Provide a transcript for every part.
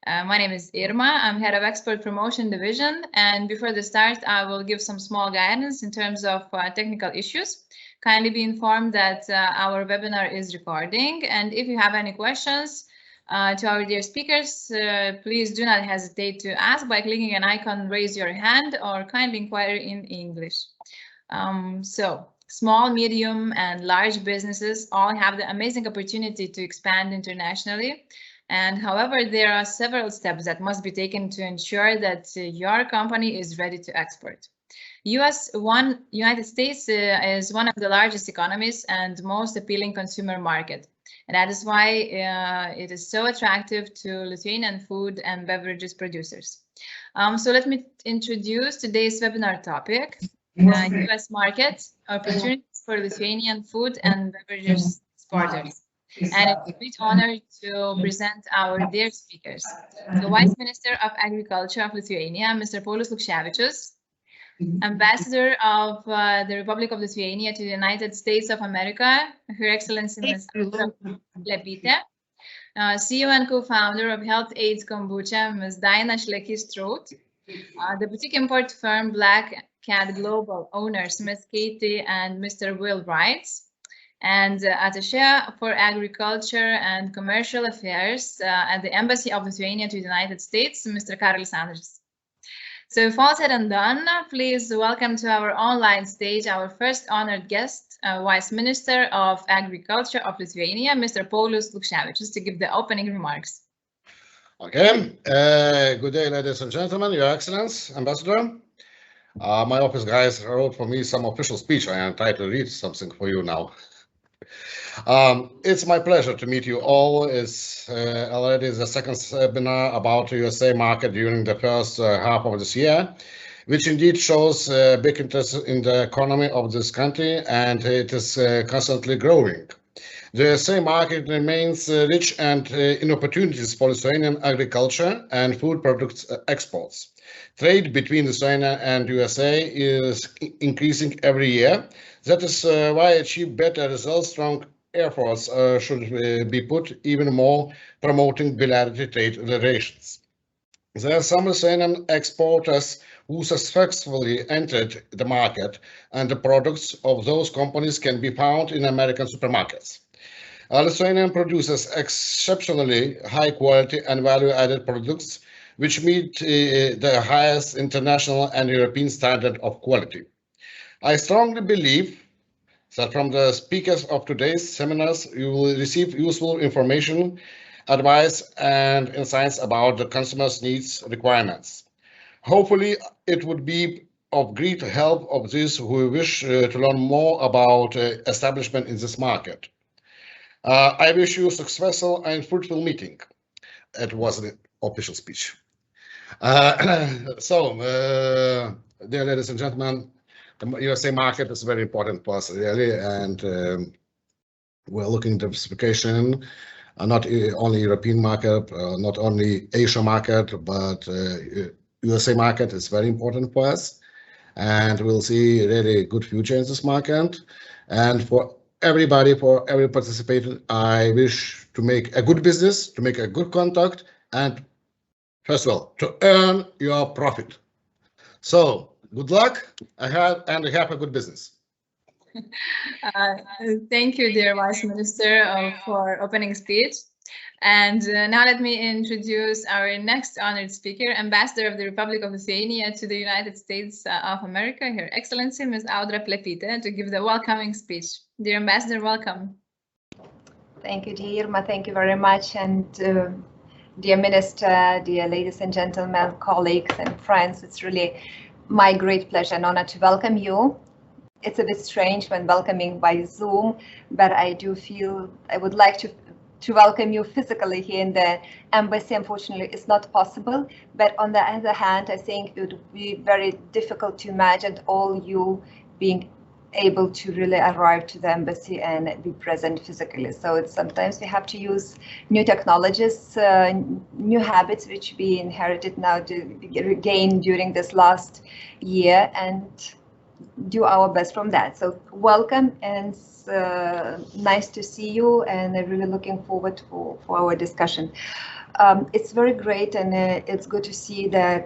My name is Irma. I'm head of Export Promotion Division. And before the start, I will give some small guidance in terms of technical issues. Kindly be informed that our webinar is recording. And if you have any questions to our dear speakers, please do not hesitate to ask by clicking an icon, raise your hand, or kindly inquire in English. So small, medium, and large businesses all have the amazing opportunity to expand internationally. And however, there are several steps that must be taken to ensure that your company is ready to export. United States is one of the largest economies and most appealing consumer market. And that is why it is so attractive to Lithuanian food and beverages producers. So let me introduce today's webinar topic, US market opportunities for Lithuanian food and beverages exporters. And it's a great honor to present our dear speakers. The Vice Minister of Agriculture of Lithuania, Mr. Paulius Lukševičius, Ambassador of the Republic of Lithuania to the United States of America, Her Excellency Ms. Fda Process, CEO and co-founder of Health Aids Kombucha, Ms. Daina Šlekys-Trout, the boutique import firm Black Cat Global owners, Ms. Katie and Mr. Will Wright, and Attaché for Agriculture and Commercial Affairs at the Embassy of Lithuania to the United States, Mr. Karolis Andris. So if all said and done, please welcome to our online stage our first honored guest, Vice Minister of Agriculture of Lithuania, Mr. Paulius Lukševičius, to give the opening remarks. Okay, good day, ladies and gentlemen, Your Excellence, Ambassador. My office guys wrote for me some official speech. I am trying to read something for you now. It's my pleasure to meet you all. It's already the second webinar about the USA market during the first half of this year, which indeed shows big interest in the economy of this country, and it is constantly growing. The USA market remains rich and in opportunities for Lithuanian agriculture and food products exports. Trade between Lithuania and USA is increasing every year. That is why achieve better results, strong efforts should be put even more promoting bilateral trade relations. There are some Lithuanian exporters who successfully entered the market, and the products of those companies can be found in American supermarkets. Lithuanian produces exceptionally high quality and value-added products which meet the highest international and European standard of quality. I strongly believe that from the speakers of today's seminars, you will receive useful information, advice, and insights about the consumer's needs requirements. Hopefully, it would be of great help of those who wish to learn more about establishment in this market. I wish you a successful and fruitful meeting. It was an official speech. Dear ladies and gentlemen, the USA market is very important for us, really, and we're looking at diversification, not only European market, not only Asia market, but USA market is very important for us, and we'll see really good future in this market. And for everybody, for every participant, I wish to make a good business, to make a good contact, and first of all, to earn your profit. So good luck ahead and have a good business. Thank you, dear Vice Minister, for opening speech. And now let me introduce our next honored speaker, Ambassador of the Republic of Lithuania to the United States of America, Her Excellency Ms. Audra Plepytė, to give the welcoming speech. Dear Ambassador, welcome. Thank you, dear Irma. Thank you very much. And dear Minister, dear ladies and gentlemen, colleagues and friends, it's really my great pleasure and honor to welcome you. It's a bit strange when welcoming by Zoom, but I do feel I would like to welcome you physically here in the embassy. Unfortunately, it's not possible, but on the other hand, I think it would be very difficult to imagine all you being able to really arrive to the embassy and be present physically. So it's sometimes we have to use new technologies, new habits which we inherited now to gain during this last year, and do our best from that. So welcome, and nice to see you, and I'm really looking forward for our discussion. It's very great, and it's good to see the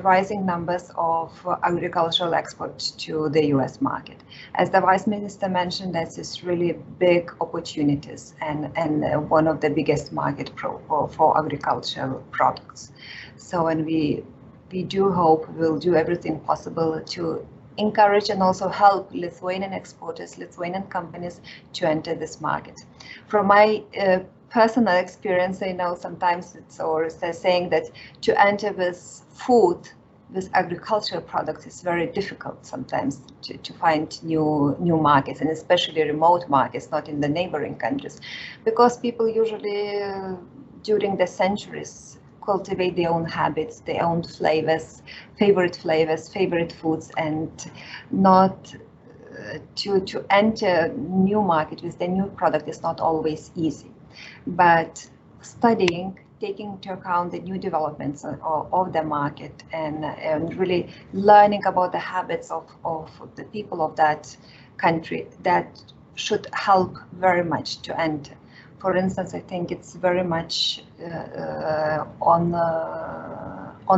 rising numbers of agricultural exports to the US market. As the Vice Minister mentioned, this is really big opportunities and one of the biggest market for agricultural products. So, and we do hope we'll do everything possible to encourage and also help Lithuanian exporters, Lithuanian companies to enter this market. From my personal experience, I know sometimes they're saying that to enter with food, with agricultural products, is very difficult sometimes to find new markets, and especially remote markets, not in the neighboring countries, because people usually during the centuries cultivate their own habits, their own flavors, favorite foods, and not to enter new market with the new product is not always easy. But studying, taking into account the new developments of the market, and really learning about the habits of the people of that country, that should help very much to enter. For instance, I think it's very much on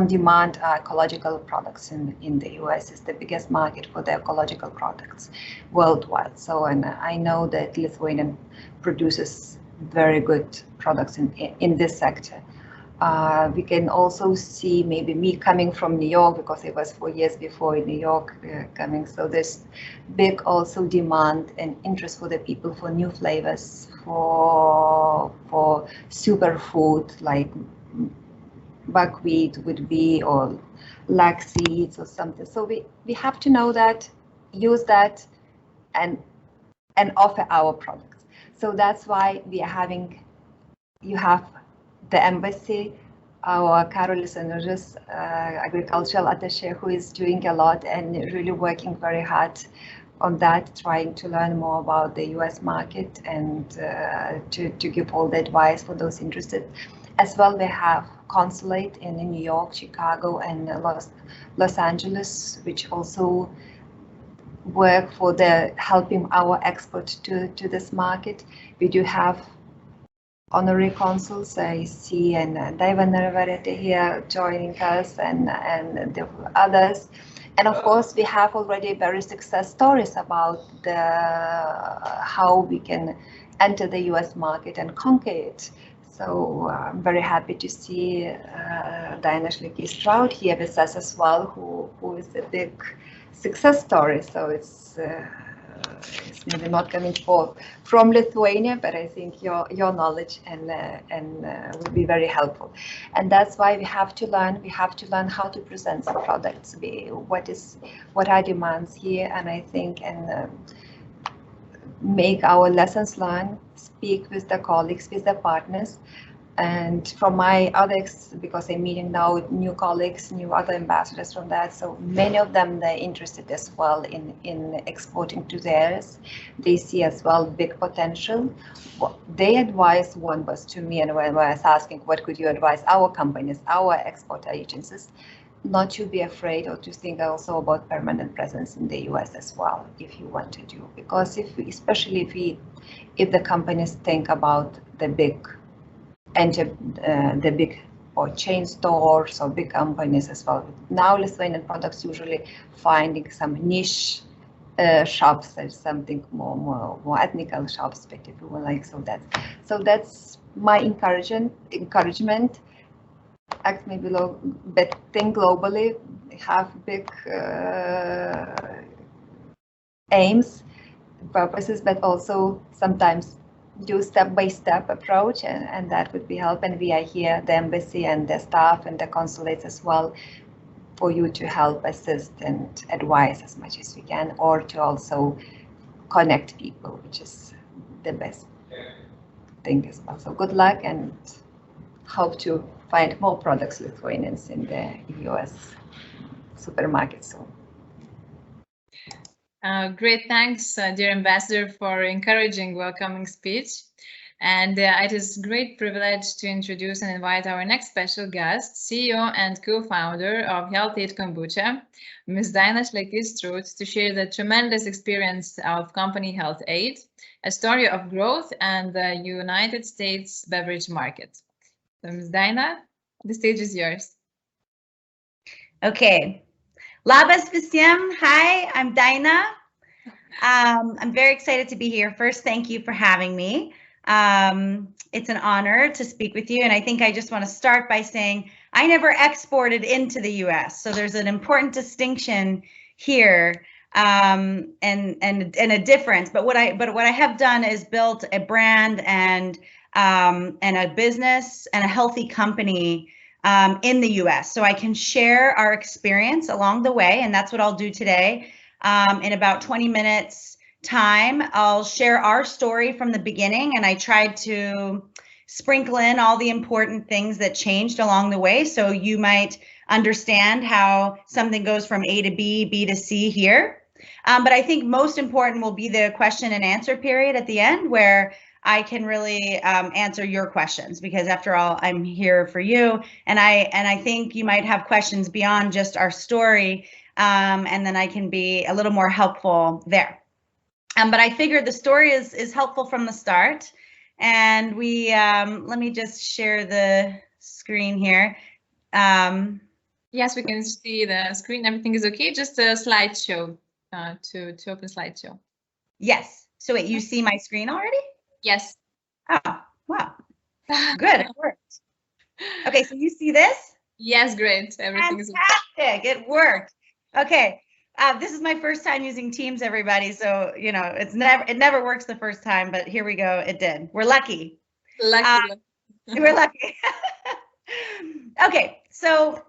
demand ecological products in the US. Is the biggest market for the ecological products worldwide. So, and I know that Lithuanian produces very good products in this sector. We can also see, maybe me coming from New York, because it was 4 years before in New York coming, so there's big also demand and interest for the people for new flavors, for superfood like buckwheat would be, or lax seeds or something. So we have to know that, use that, and offer our products. So that's why we are having, you have the embassy, our Karolis Anužis, agricultural attaché, who is doing a lot and really working very hard on that, trying to learn more about the US market and to give all the advice for those interested. As well, we have consulate in New York, Chicago, and Los Angeles, which also work for the helping our export to this market. We do have honorary consuls. I see, and Daiva Naravarete here joining us, and the others. And of course, we have already very success stories about how we can enter the US market and conquer it. So I'm very happy to see Diana Schlecki-Stroud here with us as well, who is a big success story. So it's maybe not coming from Lithuania, but I think your knowledge and will be very helpful. And that's why we have to learn. We have to learn how to present the products. What are demands here, and I think make our lessons learned. Speak with the colleagues, with the partners. And from my others, because I'm meeting now new colleagues, new other ambassadors from that, so many of them, they're interested as well in exporting to theirs. They see as well big potential. Their advice, one was to me, and when I was asking, what could you advise our companies, our export agencies, not to be afraid, or to think also about permanent presence in the US as well, if you want to do. Because especially if the companies think about the big or chain stores or big companies as well. Now Lithuanian products usually finding some niche shops, there's something more ethnical shops, but if you will like, so that's my encouragement. Act maybe low, but think globally, have big aims, purposes, but also sometimes do step-by-step approach, and that would be help. And we are here, the embassy and the staff and the consulates as well, for you to help, assist, and advise as much as we can, or to also connect people, which is the best thing as well. So good luck, and hope to find more products Lithuanians in the US supermarkets soon. Great, thanks, dear Ambassador, for encouraging welcoming speech. And it is a great privilege to introduce and invite our next special guest, CEO and co-founder of Health Aid Kombucha, Ms. Daina Šlekys-Trūts, to share the tremendous experience of company Health Aid, a story of growth and the United States beverage market. So, Ms. Daina, the stage is yours. Okay. Labas visiem. Hi, I'm Daina. I'm very excited to be here. First, thank you for having me. It's an honor to speak with you, and I think I just want to start by saying I never exported into the U.S., so there's an important distinction here, and a difference. But what I have done is built a brand and a business and a healthy company in the U.S., so I can share our experience along the way, and that's what I'll do today. In about 20 minutes time, I'll share our story from the beginning, and I tried to sprinkle in all the important things that changed along the way, so you might understand how something goes from A to B, B to C here. But I think most important will be the question and answer period at the end, where I can really answer your questions, because after all, I'm here for you, and I think you might have questions beyond just our story, and then I can be a little more helpful there. But I figured the story is helpful from the start, and we let me just share the screen here. Yes, we can see the screen. Everything is okay. Just a slideshow to open slideshow. Yes. So wait, you see my screen already? Yes. Oh, wow. Good. It worked. Okay, so you see this? Yes, great. Everything is fantastic. It worked. Okay. This is my first time using Teams, everybody. So, you know, it never works the first time, but here we go. It did. We're lucky. We're lucky. Okay. So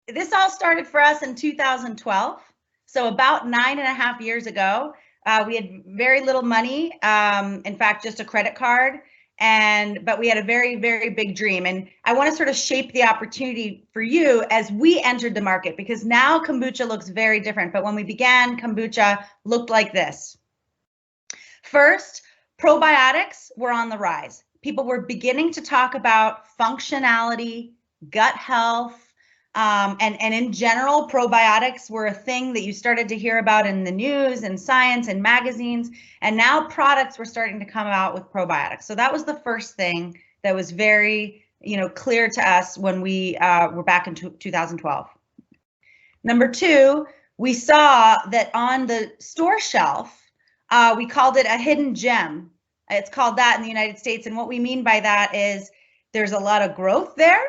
this all started for us in 2012. So about 9.5 years ago, we had very little money. In fact, just a credit card. But we had a very, very big dream, and I want to sort of shape the opportunity for you as we entered the market, because now kombucha looks very different. But when we began, kombucha looked like this. First, probiotics were on the rise. People were beginning to talk about functionality, gut health, and in general, probiotics were a thing that you started to hear about in the news and science and magazines. And now products were starting to come out with probiotics. So that was the first thing that was very, clear to us when we were back in 2012. Number two, we saw that on the store shelf, we called it a hidden gem. It's called that in the United States. And what we mean by that is there's a lot of growth there.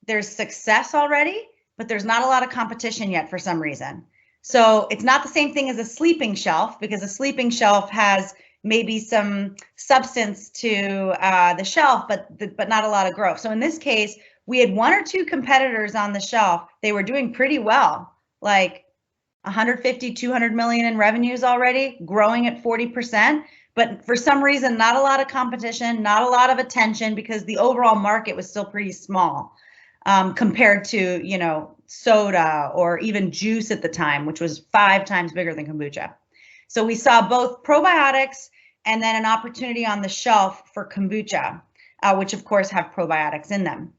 There's success already, but there's not a lot of competition yet for some reason. So it's not the same thing as a sleeping shelf, because a sleeping shelf has maybe some substance to the shelf, but not a lot of growth. So in this case, we had 1 or 2 competitors on the shelf. They were doing pretty well, like 150, 200 million in revenues already, growing at 40%. But for some reason, not a lot of competition, not a lot of attention, because the overall market was still pretty small. Compared to, soda or even juice at the time, which was 5 times bigger than kombucha. So we saw both probiotics and then an opportunity on the shelf for kombucha, which of course have probiotics in them.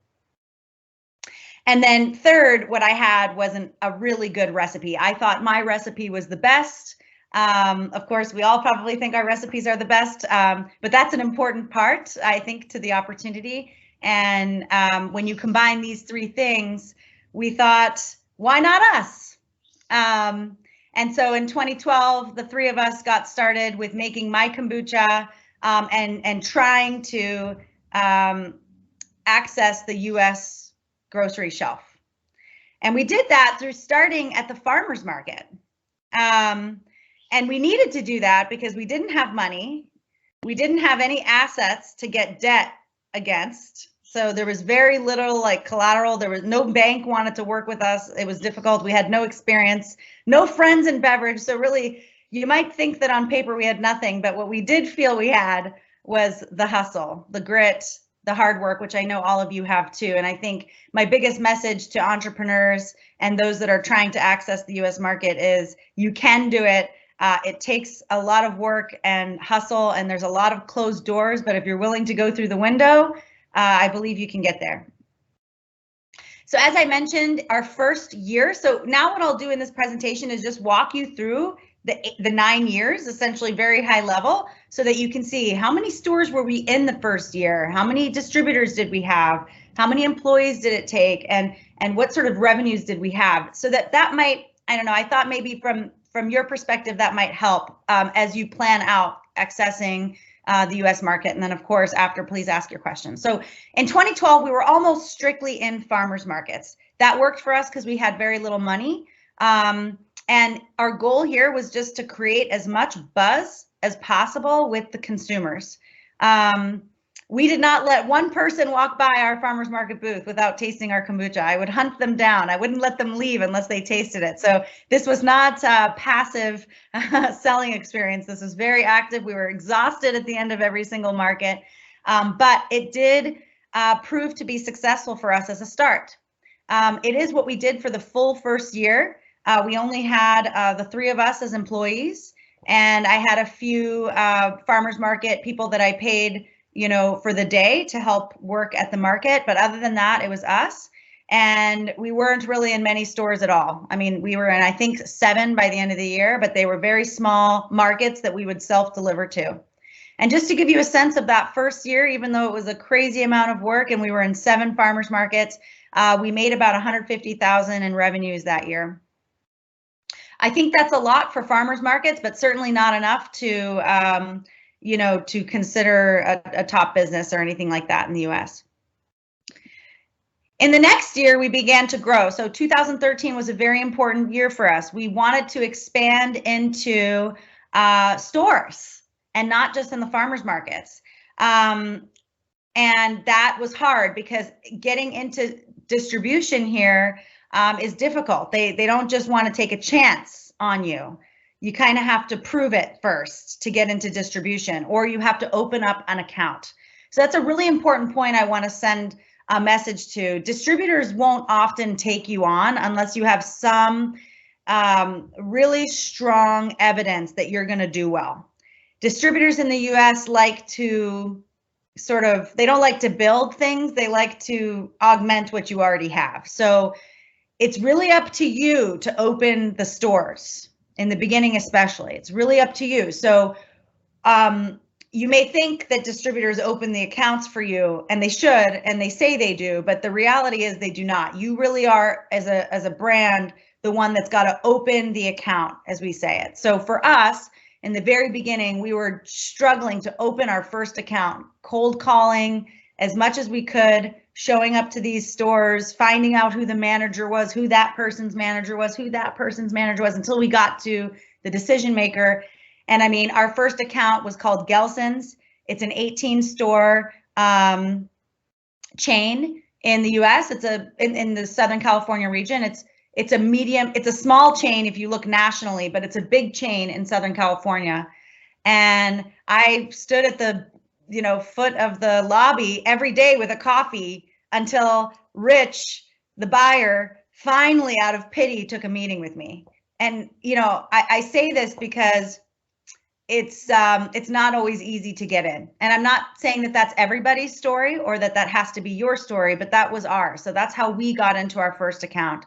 And then third, what I had wasn't a really good recipe. I thought my recipe was the best. Of course, we all probably think our recipes are the best, but that's an important part, I think, to the opportunity. And when you combine these 3 things, we thought, why not us? And so in 2012, the 3 of us got started with making my kombucha and trying to access the US grocery shelf. And we did that through starting at the farmer's market. And we needed to do that because we didn't have money. We didn't have any assets to get debt against. So there was very little collateral. There was no bank wanted to work with us. It was difficult. We had no experience, no friends in beverage. So really, you might think that on paper we had nothing, but what we did feel we had was the hustle, the grit, the hard work, which I know all of you have too. And I think my biggest message to entrepreneurs and those that are trying to access the US market is you can do it. It takes a lot of work and hustle, and there's a lot of closed doors, but if you're willing to go through the window, I believe you can get there. So as I mentioned, our first year, so now what I'll do in this presentation is just walk you through the 9 years, essentially very high level, so that you can see how many stores were we in the first year, how many distributors did we have, how many employees did it take, and what sort of revenues did we have, so that might, I don't know, I thought maybe from your perspective that might help as you plan out accessing the US market. And then of course, after, please ask your questions. So in 2012, we were almost strictly in farmers markets. That worked for us because we had very little money. And our goal here was just to create as much buzz as possible with the consumers. We did not let one person walk by our farmers market booth without tasting our kombucha. I would hunt them down. I wouldn't let them leave unless they tasted it. So this was not a passive selling experience. This was very active. We were exhausted at the end of every single market, but it did prove to be successful for us as a start. It is what we did for the full first year. We only had the 3 of us as employees, and I had a few farmers market people that I paid, you know, for the day to help work at the market. But other than that, it was us. And we weren't really in many stores at all. I mean, we were in, I think, 7 by the end of the year, but they were very small markets that we would self-deliver to. And just to give you a sense of that first year, even though it was a crazy amount of work and we were in 7 farmers markets, we made about $150,000 in revenues that year. I think that's a lot for farmers markets, but certainly not enough to, you know, to consider a top business or anything like that in the US. In the next year, we began to grow. So 2013 was a very important year for us. We wanted to expand into stores and not just in the farmers markets. And that was hard because getting into distribution here is difficult. They don't just want to take a chance on you. You kind of have to prove it first to get into distribution, or you have to open up an account. So that's a really important point I want to send a message to. Distributors won't often take you on unless you have some really strong evidence that you're going to do well. Distributors in the US like to sort of, they don't like to build things, they like to augment what you already have. So it's really up to you to open the stores. In the beginning, especially, it's really up to you. So you may think that distributors open the accounts for you, and they should, and they say they do, but the reality is they do not. You really are, as a brand, the one that's got to open the account, as we say it. So for us, in the very beginning, we were struggling to open our first account, cold calling as much as we could, showing up to these stores, finding out who the manager was, who that person's manager was, who that person's manager was, until we got to the decision maker. And I mean, our first account was called Gelson's. It's an 18-store chain in the US. It's in the Southern California region. It's a medium, it's a small chain if you look nationally, but it's a big chain in Southern California. And I stood at the foot of the lobby every day with a coffee until Rich, the buyer, finally out of pity took a meeting with me. And, you know, I say this because it's not always easy to get in. And I'm not saying that that's everybody's story or that has to be your story, but that was ours. So that's how we got into our first account.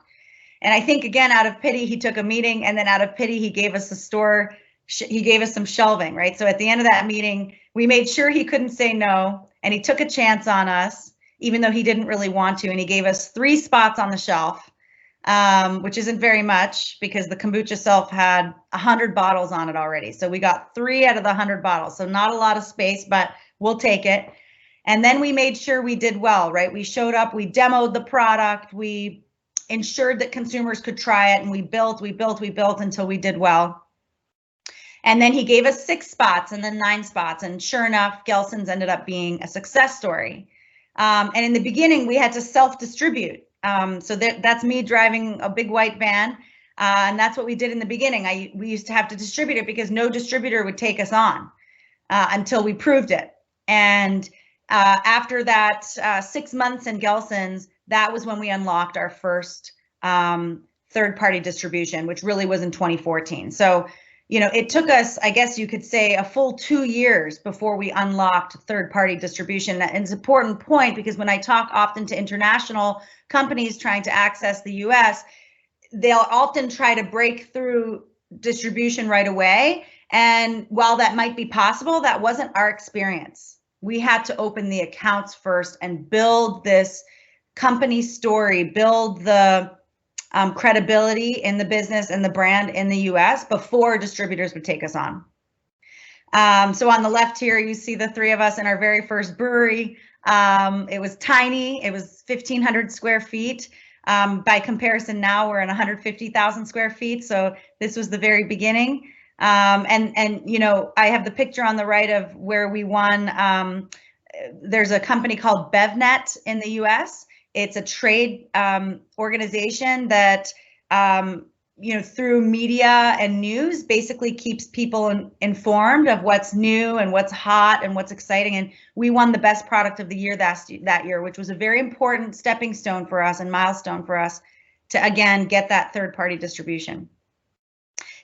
And I think, again, out of pity, he took a meeting, and then out of pity, he gave us a store. He gave us some shelving, right? So at the end of that meeting, we made sure he couldn't say no, and he took a chance on us, even though he didn't really want to. And he gave us 3 spots on the shelf, which isn't very much because the kombucha shelf had 100 bottles on it already. So we got 3 out of the 100 bottles. So not a lot of space, but we'll take it. And then we made sure we did well, right? We showed up, we demoed the product, we ensured that consumers could try it, and we built until we did well. And then he gave us 6 spots and then 9 spots. And sure enough, Gelson's ended up being a success story. And in the beginning, we had to self-distribute. So that's me driving a big white van. And that's what we did in the beginning. We used to have to distribute it because no distributor would take us on until we proved it. And after that 6 months in Gelson's, that was when we unlocked our first third-party distribution, which really was in 2014. So you know, it took us, I guess you could say, a full 2 years before we unlocked third-party distribution. And it's an important point because when I talk often to international companies trying to access the US, they'll often try to break through distribution right away. And while that might be possible, that wasn't our experience. We had to open the accounts first and build this company story, build the credibility in the business and the brand in the US before distributors would take us on. So on the left here, you see the three of us in our very first brewery. It was tiny. It was 1,500 square feet. By comparison, now we're in 150,000 square feet. So this was the very beginning. And you know, I have the picture on the right of where we won. There's a company called BevNet in the US. It's a trade organization that, you know, through media and news basically keeps people informed of what's new and what's hot and what's exciting. And we won the best product of the year that year, which was a very important stepping stone for us and milestone for us to, again, get that third-party distribution.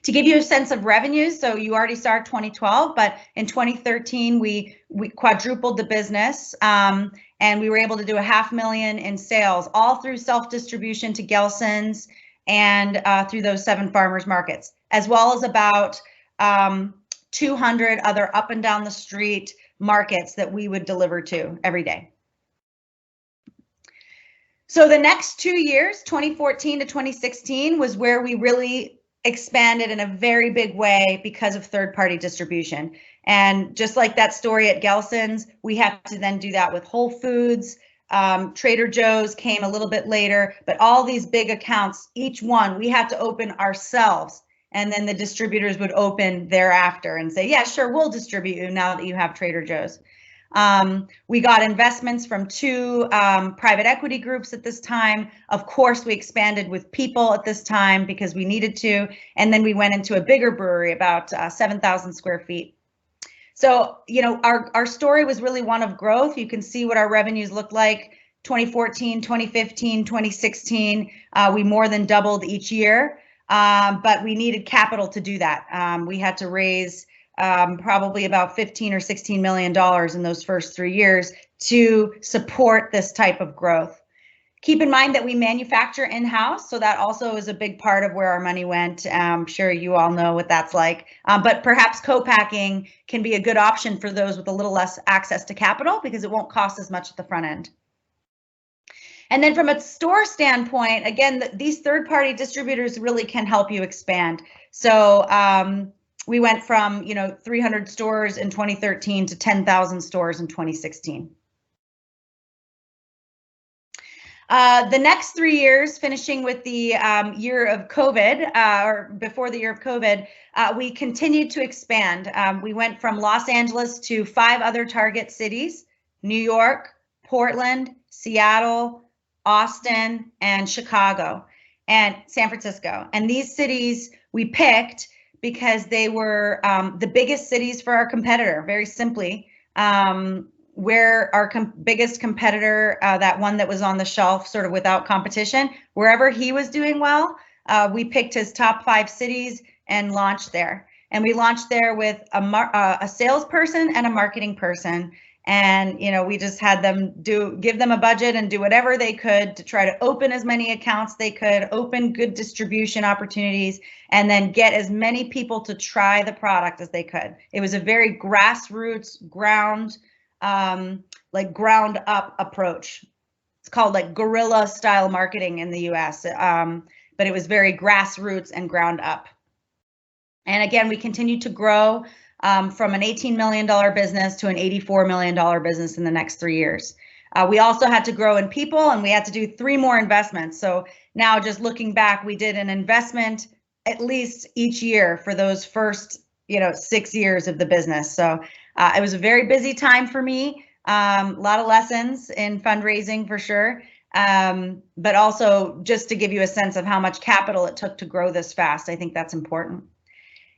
To give you a sense of revenues, so you already saw 2012, but in 2013, we quadrupled the business, and we were able to do $500,000 in sales, all through self-distribution to Gelson's and through those 7 farmers markets, as well as about 200 other up and down the street markets that we would deliver to every day. So the next 2 years, 2014 to 2016, was where we really expanded in a very big way because of third-party distribution. And just like that story at Gelson's, we had to then do that with Whole Foods. Trader Joe's came a little bit later, but all these big accounts, each one we had to open ourselves, and then the distributors would open thereafter and say, yeah, sure, we'll distribute you now that you have Trader Joe's. We got investments from 2 private equity groups at this time. Of course, we expanded with people at this time because we needed to. And then we went into a bigger brewery, about 7,000 square feet. So, you know, our story was really one of growth. You can see what our revenues looked like 2014, 2015, 2016. We more than doubled each year, but we needed capital to do that. We had to raise probably about $15 or $16 million in those first 3 years to support this type of growth. Keep in mind that we manufacture in-house, so that also is a big part of where our money went. I'm sure you all know what that's like, but perhaps co-packing can be a good option for those with a little less access to capital because it won't cost as much at the front end. And then from a store standpoint, again, these third-party distributors really can help you expand. So we went from, you know, 300 stores in 2013 to 10,000 stores in 2016. The next 3 years, finishing with the year of COVID, or before the year of COVID, we continued to expand. We went from Los Angeles to 5 other target cities: New York, Portland, Seattle, Austin, and Chicago, and San Francisco. And these cities we picked because they were the biggest cities for our competitor, very simply. Where our biggest competitor, that one that was on the shelf sort of without competition, wherever he was doing well, we picked his top 5 cities and launched there. And we launched there with a salesperson and a marketing person. And, you know, we just had them give them a budget and do whatever they could to try to open as many accounts they could, open good distribution opportunities, and then get as many people to try the product as they could. It was a very grassroots, ground up approach. It's called like guerrilla style marketing in the US, but it was very grassroots and ground up. And again, we continued to grow from an $18 million business to an $84 million business in the next 3 years. We also had to grow in people, and we had to do 3 more investments. So now just looking back, we did an investment at least each year for those first, 6 years of the business. So it was a very busy time for me. A lot of lessons in fundraising for sure. But also just to give you a sense of how much capital it took to grow this fast. I think that's important.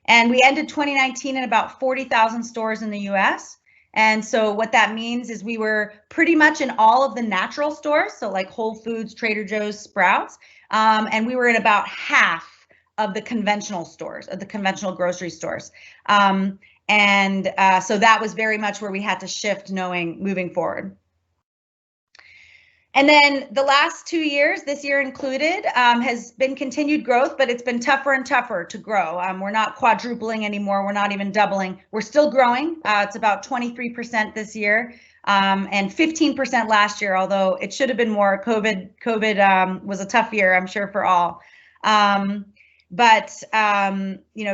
And we ended 2019 at about 40,000 stores in the US. And so what that means is we were pretty much in all of the natural stores, so like Whole Foods, Trader Joe's, Sprouts, and we were in about half of the conventional stores, of the conventional grocery stores. So that was very much where we had to shift moving forward. And then the last 2 years, this year included, has been continued growth, but it's been tougher and tougher to grow. We're not quadrupling anymore. We're not even doubling. We're still growing. It's about 23% this year, and 15% last year, although it should have been more. COVID was a tough year, I'm sure, for all.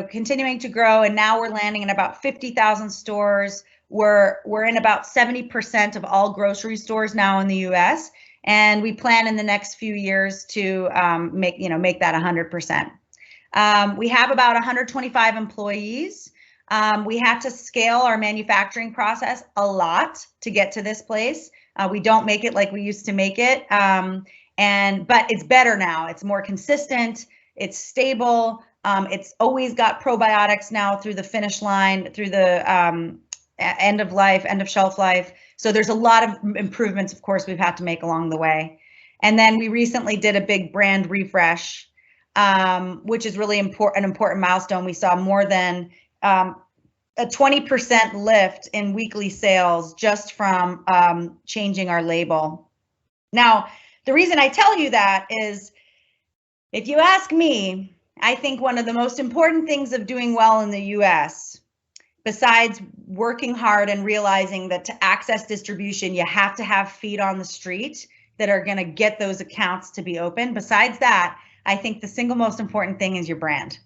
Continuing to grow, and now we're landing in about 50,000 stores. We're in about 70% of all grocery stores now in the U.S., and we plan in the next few years to make that 100%. We have about 125 employees. We had to scale our manufacturing process a lot to get to this place. We don't make it like we used to make it, but it's better now. It's more consistent. It's stable. It's always got probiotics now through the finish line, through the end of shelf life. So there's a lot of improvements, of course, we've had to make along the way. And then we recently did a big brand refresh, which is really an important milestone. We saw more than a 20% lift in weekly sales just from changing our label. Now, the reason I tell you that is, if you ask me, I think one of the most important things of doing well in the US, besides working hard and realizing that to access distribution, you have to have feet on the street that are going to get those accounts to be open. Besides that, I think the single most important thing is your brand.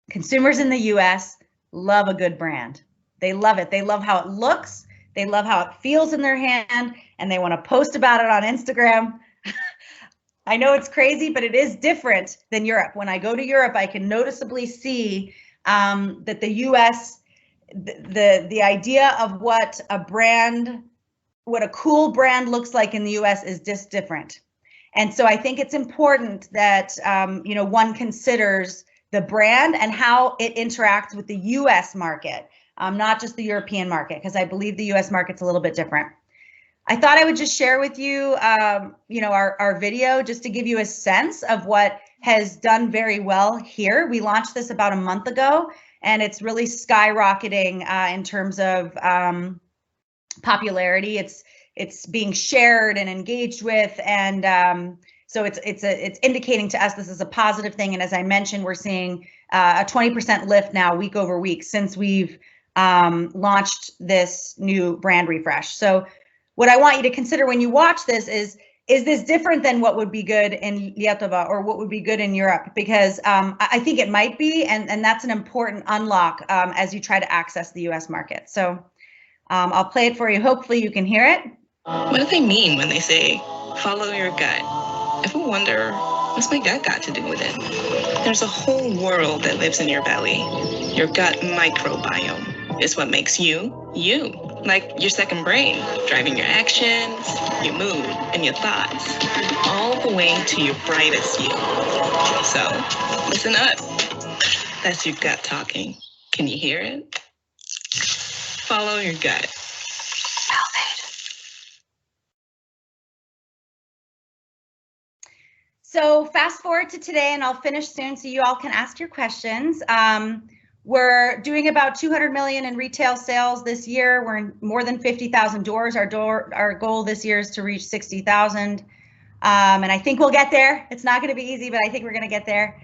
Consumers in the US love a good brand. They love it. They love how it looks. They love how it feels in their hand, and they want to post about it on Instagram. I know it's crazy, but it is different than Europe. When I go to Europe, I can noticeably see that the US, the idea of what a cool brand looks like in the US is just different. And so I think it's important that one considers the brand and how it interacts with the US market, not just the European market, because I believe the US market's a little bit different. I thought I would just share with you, our video, just to give you a sense of what has done very well here. We launched this about a month ago, and it's really skyrocketing in terms of popularity. It's being shared and engaged with, and so it's indicating to us this is a positive thing. And as I mentioned, we're seeing a 20% lift now week over week since we've launched this new brand refresh. So what I want you to consider when you watch this is this different than what would be good in Lietuvos or what would be good in Europe? Because I think it might be, and that's an important unlock as you try to access the US market. So I'll play it for you. Hopefully you can hear it. What do they mean when they say, follow your gut? I ever wonder, what's my gut got to do with it? There's a whole world that lives in your belly. Your gut microbiome is what makes you, you. Like your second brain, driving your actions, your mood, and your thoughts, all the way to your brightest you. So, listen up. That's your gut talking. Can you hear it? Follow your gut. So fast forward to today, and I'll finish soon so you all can ask your questions. We're doing about 200 million in retail sales this year. We're in more than 50,000 doors. Our goal this year is to reach 60,000. And I think we'll get there. It's not going to be easy, but I think we're going to get there.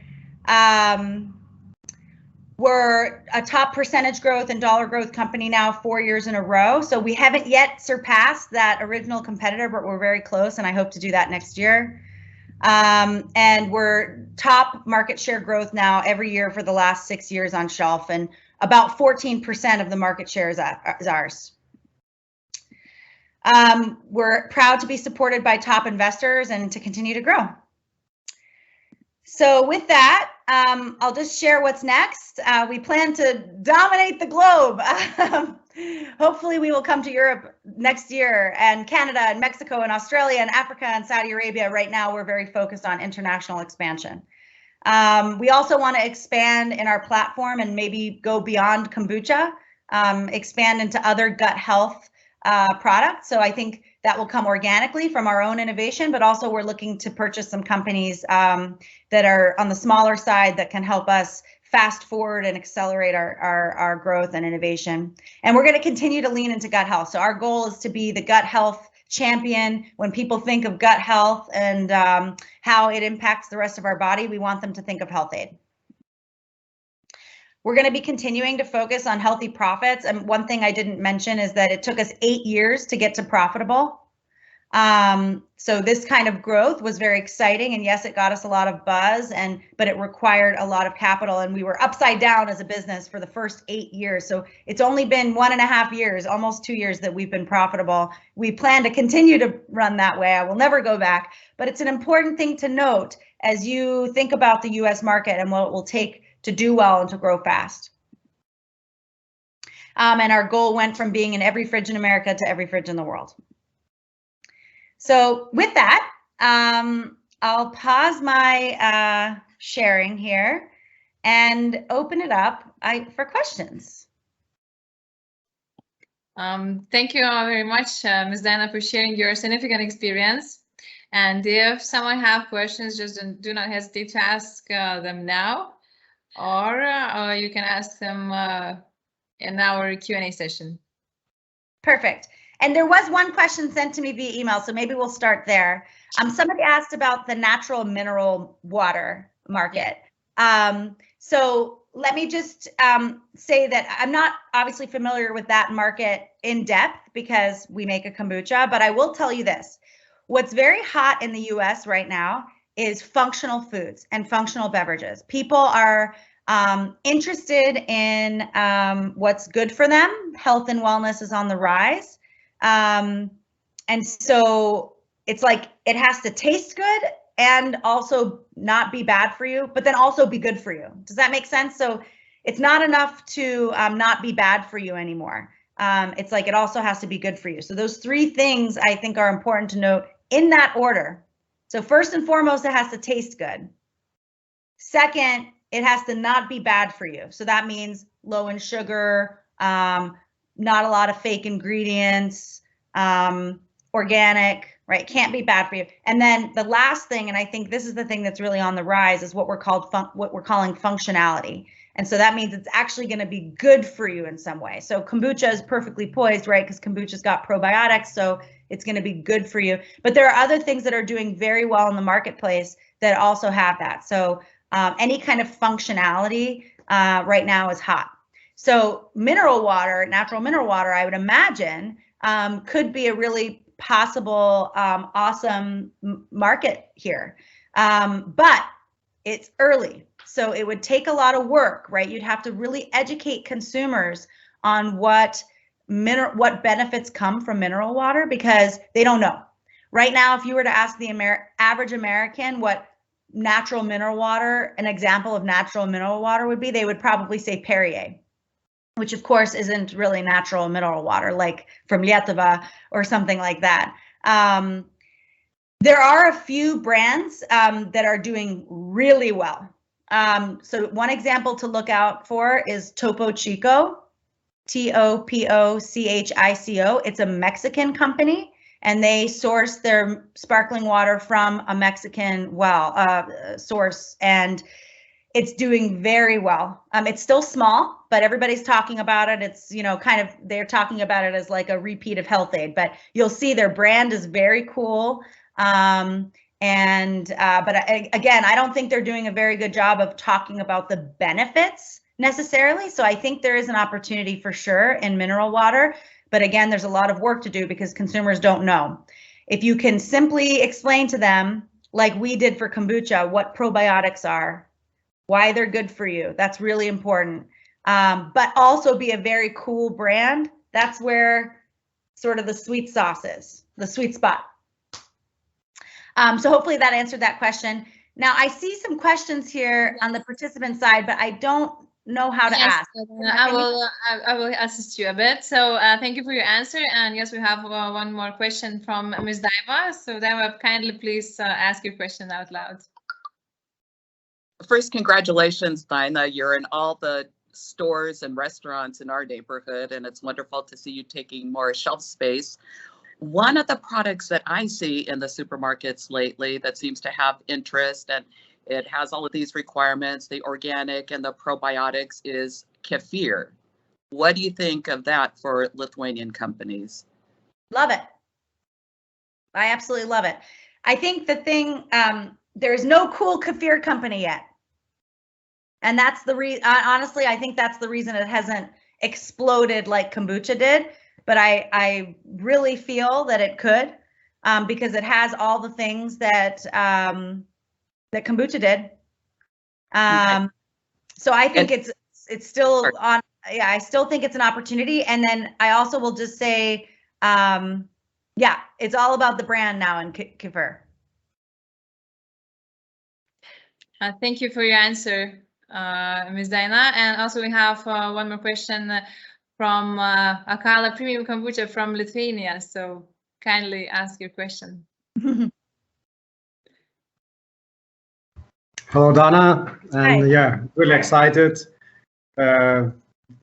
We're a top percentage growth and dollar growth company now 4 years in a row. So we haven't yet surpassed that original competitor, but we're very close, and I hope to do that next year. And we're top market share growth now every year for the last 6 years on shelf, and about 14% of the market share is ours. We're proud to be supported by top investors and to continue to grow. So with that, I'll just share what's next. We plan to dominate the globe. Hopefully we will come to Europe next year, and Canada and Mexico and Australia and Africa and Saudi Arabia. Right now, we're very focused on international expansion. We also want to expand in our platform and maybe go beyond kombucha, expand into other gut health products. So I think that will come organically from our own innovation, but also we're looking to purchase some companies that are on the smaller side that can help us fast forward and accelerate our growth and innovation. And we're going to continue to lean into gut health. So our goal is to be the gut health champion. When people think of gut health and how it impacts the rest of our body, we want them to think of Health Aid. We're going to be continuing to focus on healthy profits. And one thing I didn't mention is that it took us 8 years to get to profitable. So this kind of growth was very exciting, and yes, it got us a lot of buzz, but it required a lot of capital, and we were upside down as a business for the first 8 years. So it's only been 1.5 years, almost 2 years, that we've been profitable. We plan to continue to run that way. I will never go back, but it's an important thing to note as you think about the US market and what it will take to do well and to grow fast. And our goal went from being in every fridge in America to every fridge in the world. So with that, I'll pause my sharing here and open it up for questions. Thank you all very much, Ms. Diana, for sharing your significant experience. And if someone have questions, just do not hesitate to ask them now, or you can ask them in our Q&A session. Perfect. And there was one question sent to me via email, so maybe we'll start there. Somebody asked about the natural mineral water market. So let me just say that I'm not obviously familiar with that market in depth because we make a kombucha, but I will tell you this. What's very hot in the US right now is functional foods and functional beverages. People are interested in what's good for them. Health and wellness is on the rise. And so it's like it has to taste good and also not be bad for you, but then also be good for you. Does that make sense? So it's not enough to not be bad for you anymore. It's like it also has to be good for you. So those three things I think are important to note in that order. So first and foremost, it has to taste good. Second, it has to not be bad for you. So that means low in sugar, not a lot of fake ingredients, organic, right? Can't be bad for you. And then the last thing, and I think this is the thing that's really on the rise, is what we're calling functionality. And so that means it's actually going to be good for you in some way. So kombucha is perfectly poised, right? Because kombucha's got probiotics, so it's going to be good for you. But there are other things that are doing very well in the marketplace that also have that. So any kind of functionality right now is hot. So mineral water, natural mineral water, I would imagine could be a really possible awesome market here. But it's early. So it would take a lot of work, right? You'd have to really educate consumers on what benefits come from mineral water because they don't know. Right now, if you were to ask the average American what natural mineral water, an example of natural mineral water would be, they would probably say Perrier, which of course isn't really natural mineral water, like from Lietuvos or something like that. There are a few brands that are doing really well. So one example to look out for is Topo Chico, Topochico. It's a Mexican company, and they source their sparkling water from a Mexican source, and it's doing very well. It's still small, but everybody's talking about it. It's, they're talking about it as like a repeat of Health Aid, but you'll see their brand is very cool. But again, I don't think they're doing a very good job of talking about the benefits necessarily. So I think there is an opportunity for sure in mineral water. But again, there's a lot of work to do because consumers don't know. If you can simply explain to them, like we did for kombucha, what probiotics are, why they're good for you, that's really important. But also be a very cool brand. That's where sort of the sweet sauce is, the sweet spot. So hopefully that answered that question. Now I see some questions here on the participant side, but I don't know how to ask. I will assist you a bit. So thank you for your answer. And yes, we have one more question from Ms. Daiva. So Daiva, kindly please ask your question out loud. First, congratulations, Dinah. You're in all the stores and restaurants in our neighborhood, and it's wonderful to see you taking more shelf space. One of the products that I see in the supermarkets lately that seems to have interest, and it has all of these requirements, the organic and the probiotics, is kefir. What do you think of that for Lithuanian companies? Love it. I absolutely love it. I think the thing, there's no cool kefir company yet. And that's the reason, honestly, I think that's the reason it hasn't exploded like kombucha did. But I really feel that it could, because it has all the things that that kombucha did. So I think it's still on. Yeah, I still think it's an opportunity. And then I also will just say, yeah, it's all about the brand now in kefir. Thank you for your answer, Ms. Daina. And also we have one more question from Akala Premium Kombucha from Lithuania. So kindly ask your question. Hello, Dana. And Hi. yeah, really excited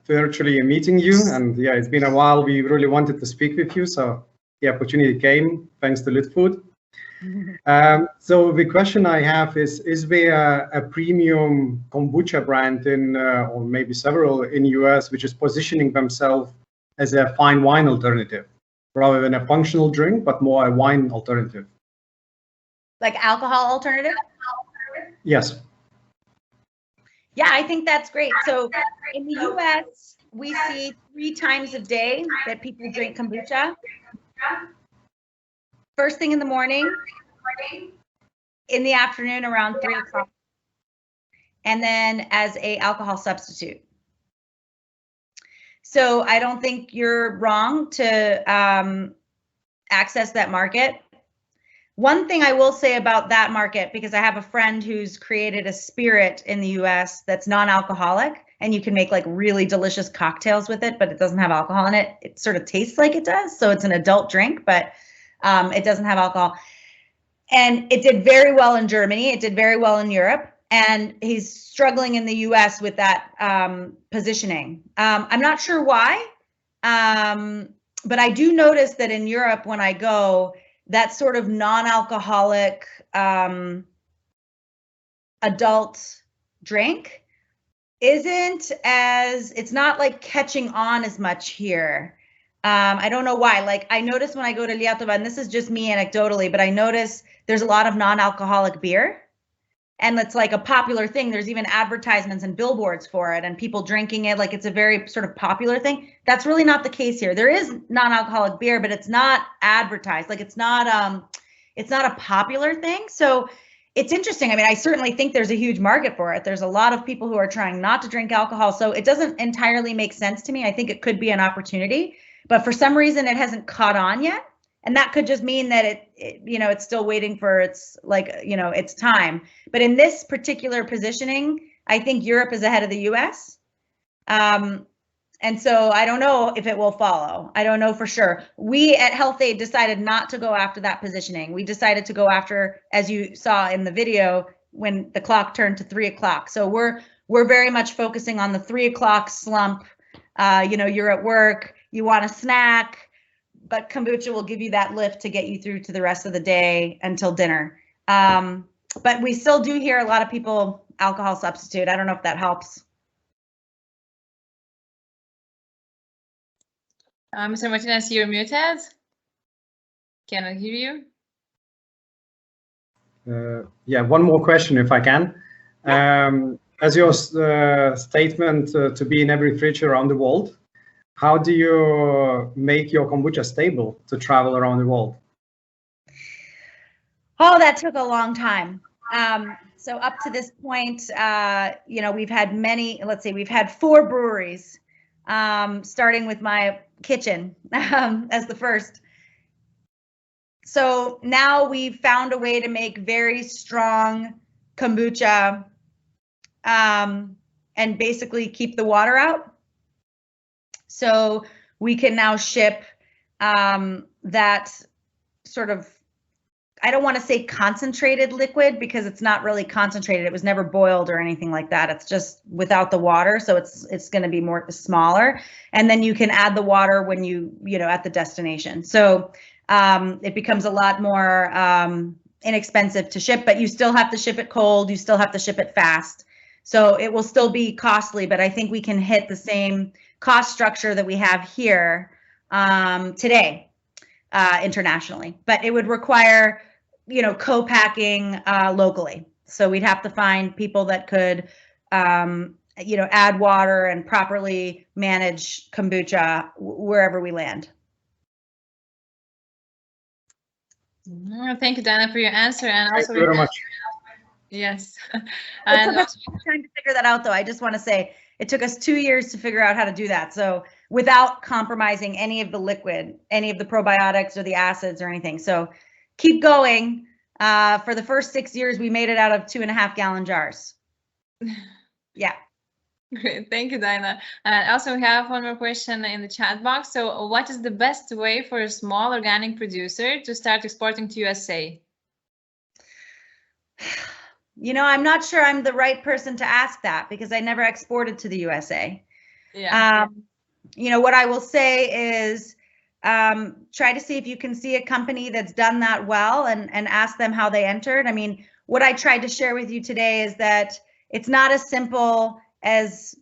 virtually meeting you. And yeah, it's been a while. We really wanted to speak with you. So the opportunity came thanks to Litfood. So the question I have is there a premium kombucha brand in, or maybe several in US, which is positioning themselves as a fine wine alternative rather than a functional drink, but more a wine alternative? Like alcohol alternative? Yes. Yeah, I think that's great. So in the US, we see 3 times a day that people drink kombucha. First thing in the morning, in the afternoon around 3 o'clock, and then as a alcohol substitute. So I don't think you're wrong to access that market. One thing I will say about that market, because I have a friend who's created a spirit in the US that's non-alcoholic, and you can make like really delicious cocktails with it, but it doesn't have alcohol in it. It sort of tastes like it does. So it's an adult drink, but it doesn't have alcohol. And it did very well in Germany. It did very well in Europe. And he's struggling in the US with that positioning. I'm not sure why, but I do notice that in Europe, when I go, that sort of non-alcoholic adult drink it's not like catching on as much here. I don't know why. Like I notice when I go to Lietuvos, and this is just me anecdotally, but I notice there's a lot of non-alcoholic beer, and it's like a popular thing. There's even advertisements and billboards for it, and people drinking it. Like it's a very sort of popular thing. That's really not the case here. There is non-alcoholic beer, but it's not advertised. Like it's not a popular thing. So it's interesting. I mean, I certainly think there's a huge market for it. There's a lot of people who are trying not to drink alcohol. So it doesn't entirely make sense to me. I think it could be an opportunity, but for some reason it hasn't caught on yet. And that could just mean that it's still waiting for its its time. But in this particular positioning, I think Europe is ahead of the US. And so I don't know if it will follow. I don't know for sure. We at HealthAid decided not to go after that positioning. We decided to go after, as you saw in the video, when the clock turned to 3 o'clock. So we're very much focusing on the 3 o'clock slump. You're at work, you want a snack, but kombucha will give you that lift to get you through to the rest of the day until dinner. But we still do hear a lot of people alcohol substitute. I don't know if that helps. Mr. Martinez, you're muted. Cannot hear you. Yeah, one more question if I can. As your statement to be in every fridge around the world, how do you make your kombucha stable to travel around the world? Oh, that took a long time. So up to this point, we've had we've had 4 breweries, starting with my kitchen as the first. So now we've found a way to make very strong kombucha and basically keep the water out. So we can now ship that sort of, I don't want to say concentrated liquid because it's not really concentrated. It was never boiled or anything like that. It's just without the water. So it's going to be more smaller. And then you can add the water when you at the destination. So it becomes a lot more inexpensive to ship, but you still have to ship it cold. You still have to ship it fast. So it will still be costly, but I think we can hit the same cost structure that we have here today internationally. But it would require, you know, co-packing locally. So we'd have to find people that could, you know, add water and properly manage kombucha wherever we land. Thank you, Dana, for your answer. And also, thank you very much. Yes. It took us time to figure that out, though. I just want to say it took us 2 years to figure out how to do that. So without compromising any of the liquid, any of the probiotics or the acids or anything. So keep going. For the first 6 years, we made it out of 2.5 gallon jars. Yeah. Great. Thank you, Dina. And also we have one more question in the chat box. So what is the best way for a small organic producer to start exporting to USA? You know, I'm not sure I'm the right person to ask that because I never exported to the USA. Yeah. You know, what I will say is try to see if you can see a company that's done that well and ask them how they entered. I mean, what I tried to share with you today is that it's not as simple as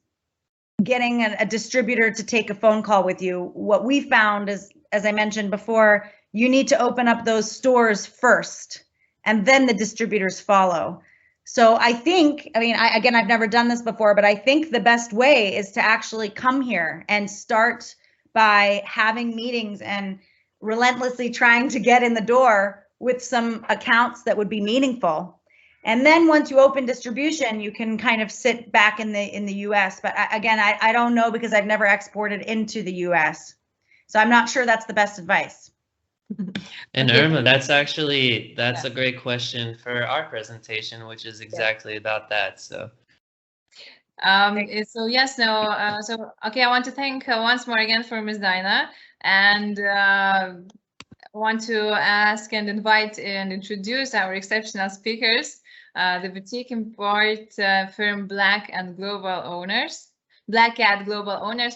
getting a distributor to take a phone call with you. What we found is, as I mentioned before, you need to open up those stores first and then the distributors follow. So I think, I mean, again, I've never done this before, but I think the best way is to actually come here and start by having meetings and relentlessly trying to get in the door with some accounts that would be meaningful. And then once you open distribution, you can kind of sit back in the US. But again, I don't know because I've never exported into the US. So I'm not sure that's the best advice. And Irma, that's a great question for our presentation, which is exactly about that. So so yes, no, so okay, I want to thank once more again for Ms. Dina, and want to ask and invite and introduce our exceptional speakers, the boutique import firm Black Cat Global owners,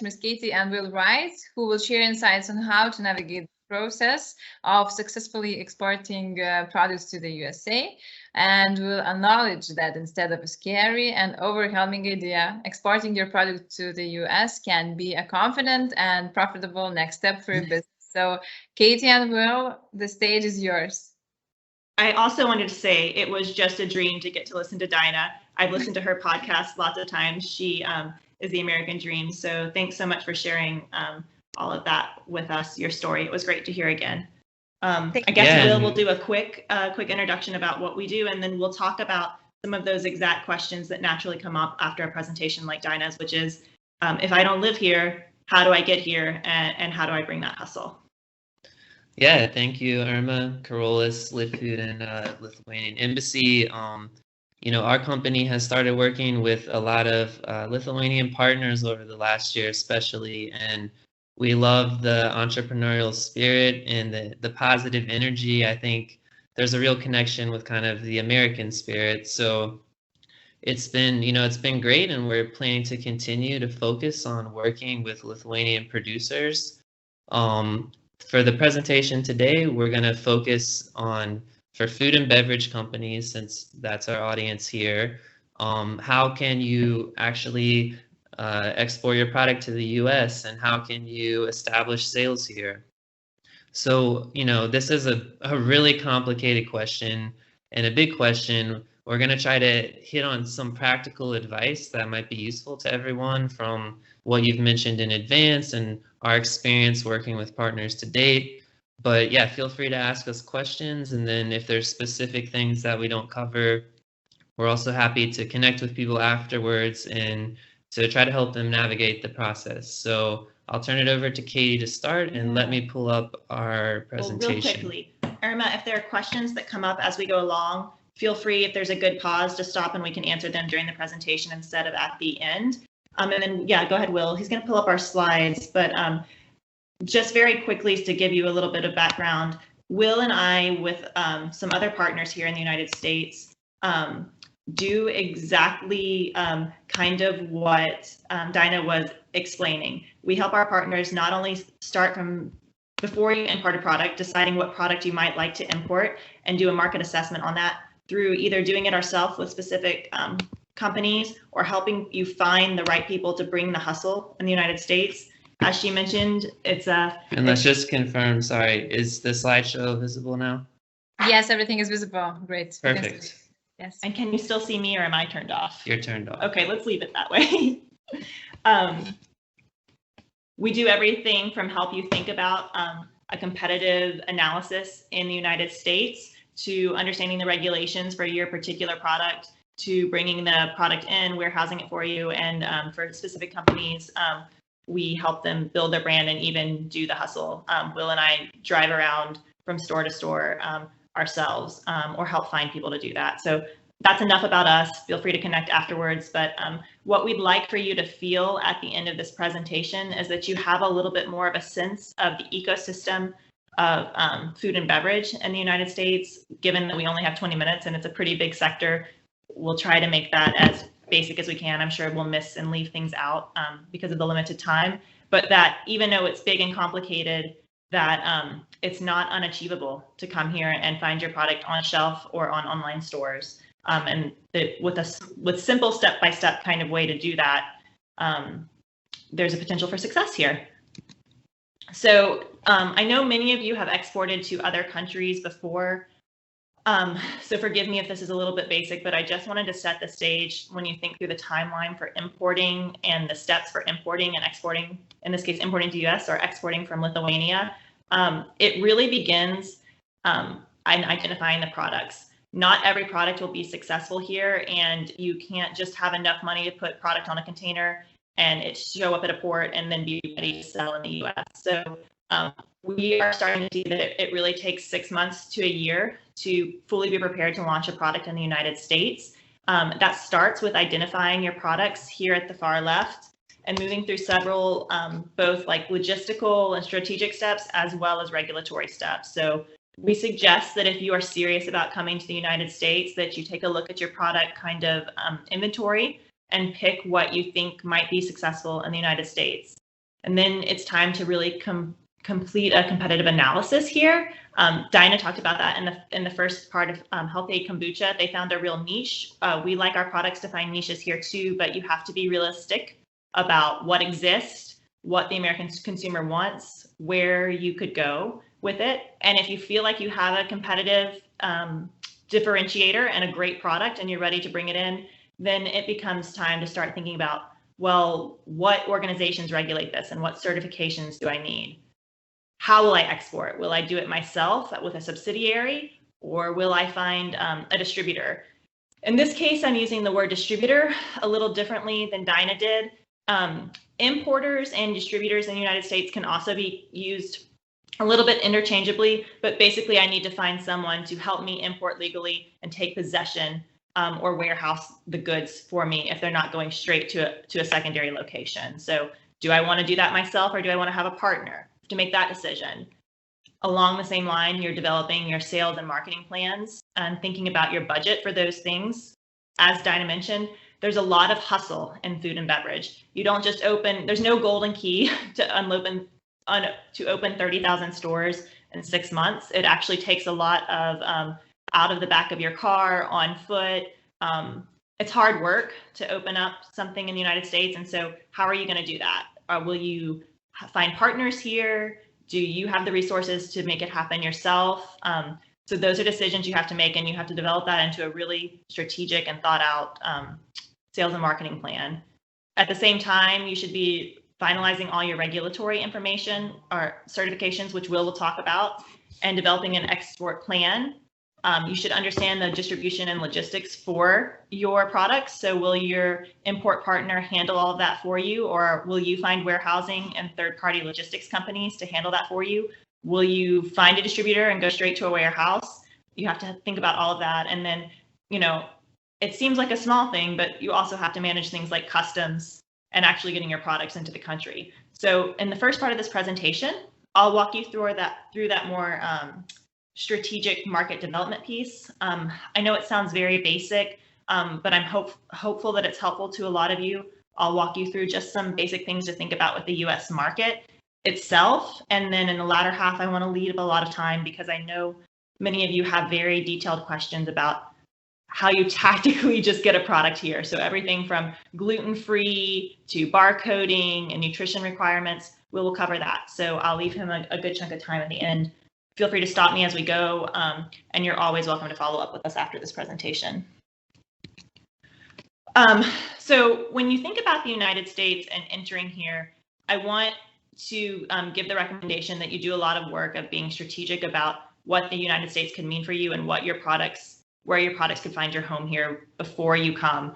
Ms. Katie and Will Wright, who will share insights on how to navigate the process of successfully exporting products to the USA, and will acknowledge that instead of a scary and overwhelming idea, exporting your product to the US can be a confident and profitable next step for your business. So Katie and Will, the stage is yours. I also wanted to say it was just a dream to get to listen to Dina. I've listened to her podcast lots of times. She is the American dream. So thanks so much for sharing all of that with us, your story. It was great to hear again. I guess Will will do a quick introduction about what we do, and then we'll talk about some of those exact questions that naturally come up after a presentation like Dina's, which is, if I don't live here, how do I get here, and how do I bring that hustle? yeah, thank you, Irma, Carolus, Litfood, and Lithuanian Embassy. You know, our company has started working with a lot of Lithuanian partners over the last year, especially, and we love the entrepreneurial spirit and the positive energy. I think there's a real connection with kind of the American spirit. So it's been, you know, it's been great, and we're planning to continue to focus on working with Lithuanian producers. For the presentation today, we're going to focus on, for food and beverage companies, since that's our audience here, how can you actually export your product to the US, and how can you establish sales here? So, you know, this is a really complicated question and a big question. We're going to try to hit on some practical advice that might be useful to everyone from what you've mentioned in advance and our experience working with partners to date. But yeah, feel free to ask us questions. And then if there's specific things that we don't cover, we're also happy to connect with people afterwards and to try to help them navigate the process. So I'll turn it over to Katie to start, and let me pull up our presentation. Well, real quickly, Irma, if there are questions that come up as we go along, feel free, if there's a good pause, to stop and we can answer them during the presentation instead of at the end. And then, yeah, go ahead, Will. He's going to pull up our slides, but just very quickly to give you a little bit of background, Will and I, with some other partners here in the United States, do exactly kind of what Dina was explaining. We help our partners not only start from before you import a product, deciding what product you might like to import and do a market assessment on that through either doing it ourselves with specific companies or helping you find the right people to bring the hustle in the United States. As she mentioned, it's a... And let's just confirm, sorry, is the slideshow visible now? Yes, everything is visible. Great. Perfect. Yes. And can you still see me or am I turned off? You're turned off. Okay, let's leave it that way. We do everything from help you think about a competitive analysis in the United States to understanding the regulations for your particular product, to bringing the product in, warehousing it for you, and for specific companies, we help them build their brand and even do the hustle. Will and I drive around from store to store ourselves or help find people to do that. So that's enough about us. Feel free to connect afterwards. But what we'd like for you to feel at the end of this presentation is that you have a little bit more of a sense of the ecosystem of food and beverage in the United States, given that we only have 20 minutes and it's a pretty big sector. We'll try to make that as basic as we can. I'm sure we'll miss and leave things out because of the limited time, but that even though it's big and complicated, that it's not unachievable to come here and find your product on a shelf or on online stores. And that with simple step-by-step kind of way to do that, there's a potential for success here. So I know many of you have exported to other countries before. So forgive me if this is a little bit basic, but I just wanted to set the stage when you think through the timeline for importing and the steps for importing and exporting, in this case, importing to US or exporting from Lithuania. It really begins in identifying the products. Not every product will be successful here, and you can't just have enough money to put product on a container and it show up at a port and then be ready to sell in the US. So we are starting to see that it really takes 6 months to a year to fully be prepared to launch a product in the United States. That starts with identifying your products here at the far left and moving through several both like logistical and strategic steps as well as regulatory steps. So we suggest that if you are serious about coming to the United States, that you take a look at your product kind of inventory and pick what you think might be successful in the United States. And then it's time to really complete a competitive analysis here. Dinah talked about that in the first part of Health Aid Kombucha. They found a real niche. We like our products to find niches here too, but you have to be realistic about what exists, what the American consumer wants, where you could go with it. And if you feel like you have a competitive differentiator and a great product and you're ready to bring it in, then it becomes time to start thinking about, well, what organizations regulate this and what certifications do I need? How will I export? Will I do it myself with a subsidiary, or will I find a distributor? In this case, I'm using the word distributor a little differently than Dinah did. Importers and distributors in the United States can also be used a little bit interchangeably, but basically I need to find someone to help me import legally and take possession or warehouse the goods for me if they're not going straight to a secondary location. So do I want to do that myself, or do I want to have a partner to make that decision? Along the same line, you're developing your sales and marketing plans and thinking about your budget for those things. As Dinah mentioned, there's a lot of hustle in food and beverage. You don't just open, there's no golden key to open 30,000 stores in 6 months. It actually takes a lot of out of the back of your car, on foot. It's hard work to open up something in the United States. And so how are you going to do that? Will you find partners here? Do you have the resources to make it happen yourself? So those are decisions you have to make, and you have to develop that into a really strategic and thought out sales and marketing plan. At the same time, you should be finalizing all your regulatory information or certifications, which we'll talk about, and developing an export plan. You should understand the distribution and logistics for your products. So will your import partner handle all of that for you, or will you find warehousing and third-party logistics companies to handle that for you? Will you find a distributor and go straight to a warehouse? You have to think about all of that. And then, you know, it seems like a small thing, but you also have to manage things like customs and actually getting your products into the country. So in the first part of this presentation, I'll walk you through that more strategic market development piece. I know it sounds very basic, but I'm hopeful that it's helpful to a lot of you. I'll walk you through just some basic things to think about with the US market. itself. And then in the latter half, I want to leave a lot of time because I know many of you have very detailed questions about how you tactically just get a product here. So everything from gluten-free to barcoding and nutrition requirements, we will cover that. So I'll leave him a good chunk of time at the end. Feel free to stop me as we go, and you're always welcome to follow up with us after this presentation. So when you think about the United States and entering here, I want to give the recommendation that you do a lot of work of being strategic about what the United States can mean for you and what your products, where your products could find your home here before you come,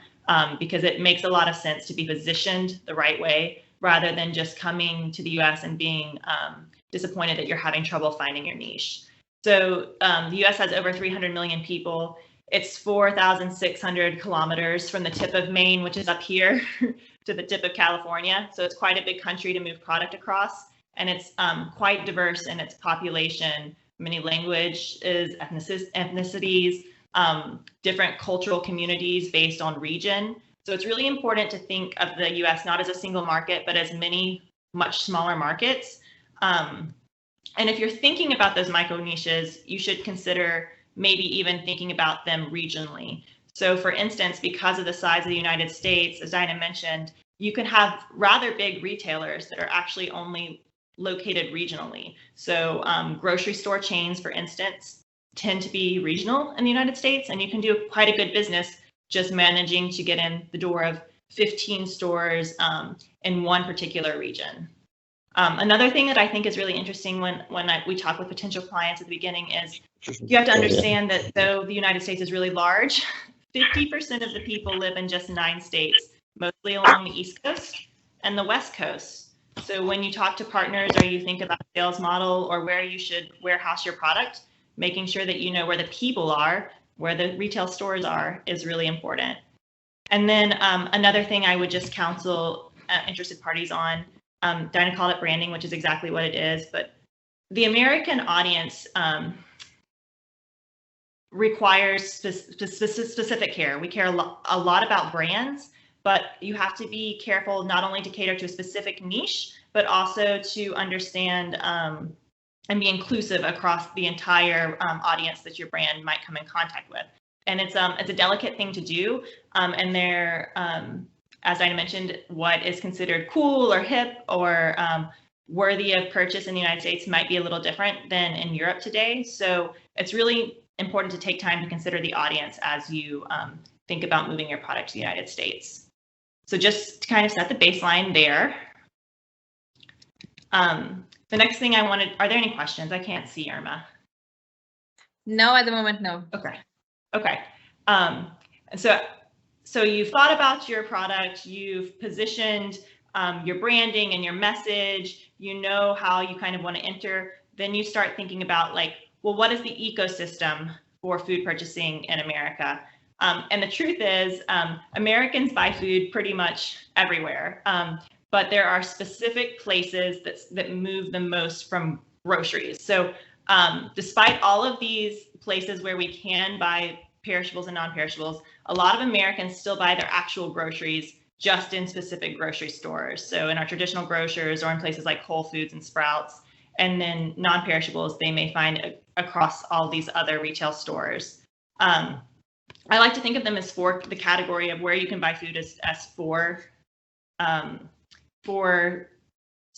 because it makes a lot of sense to be positioned the right way rather than just coming to the US and being disappointed that you're having trouble finding your niche. So the US has over 300 million people. It's 4,600 kilometers from the tip of Maine, which is up here, to the tip of California. So it's quite a big country to move product across. And it's quite diverse in its population, many languages, ethnicities, different cultural communities based on region. So it's really important to think of the US not as a single market, but as many much smaller markets. And if you're thinking about those micro niches, you should consider maybe even thinking about them regionally. So for instance, because of the size of the United States, as Dinah mentioned, you can have rather big retailers that are actually only located regionally. So grocery store chains, for instance, tend to be regional in the United States, and you can do quite a good business just managing to get in the door of 15 stores in one particular region. Another thing that I think is really interesting when we talk with potential clients at the beginning is you have to understand that though the United States is really large, 50% of the people live in just 9 states, mostly along the East Coast and the West Coast. So when you talk to partners or you think about a sales model or where you should warehouse your product, making sure that you know where the people are, where the retail stores are, is really important. And then another thing I would just counsel interested parties on, Dinah called it branding, which is exactly what it is, but the American audience requires specific care. We care a lot about brands, but you have to be careful not only to cater to a specific niche, but also to understand and be inclusive across the entire audience that your brand might come in contact with. And it's a delicate thing to do, and there, as Dinah mentioned, what is considered cool or hip or worthy of purchase in the United States might be a little different than in Europe today. So it's really important to take time to consider the audience as you think about moving your product to the United States. So just to kind of set the baseline there. The next thing I wanted, are there any questions? I can't see, Irma. No, at the moment, no. Okay. Okay. So you've thought about your product, you've positioned your branding and your message, you know how you kind of want to enter, then you start thinking about like, well, what is the ecosystem for food purchasing in America? And the truth is, Americans buy food pretty much everywhere, but there are specific places that move the most from groceries. So despite all of these places where we can buy perishables and non-perishables, a lot of Americans still buy their actual groceries just in specific grocery stores. So in our traditional grocers or in places like Whole Foods and Sprouts, and then non-perishables they may find across all these other retail stores. I like to think of them as the category of where you can buy food as four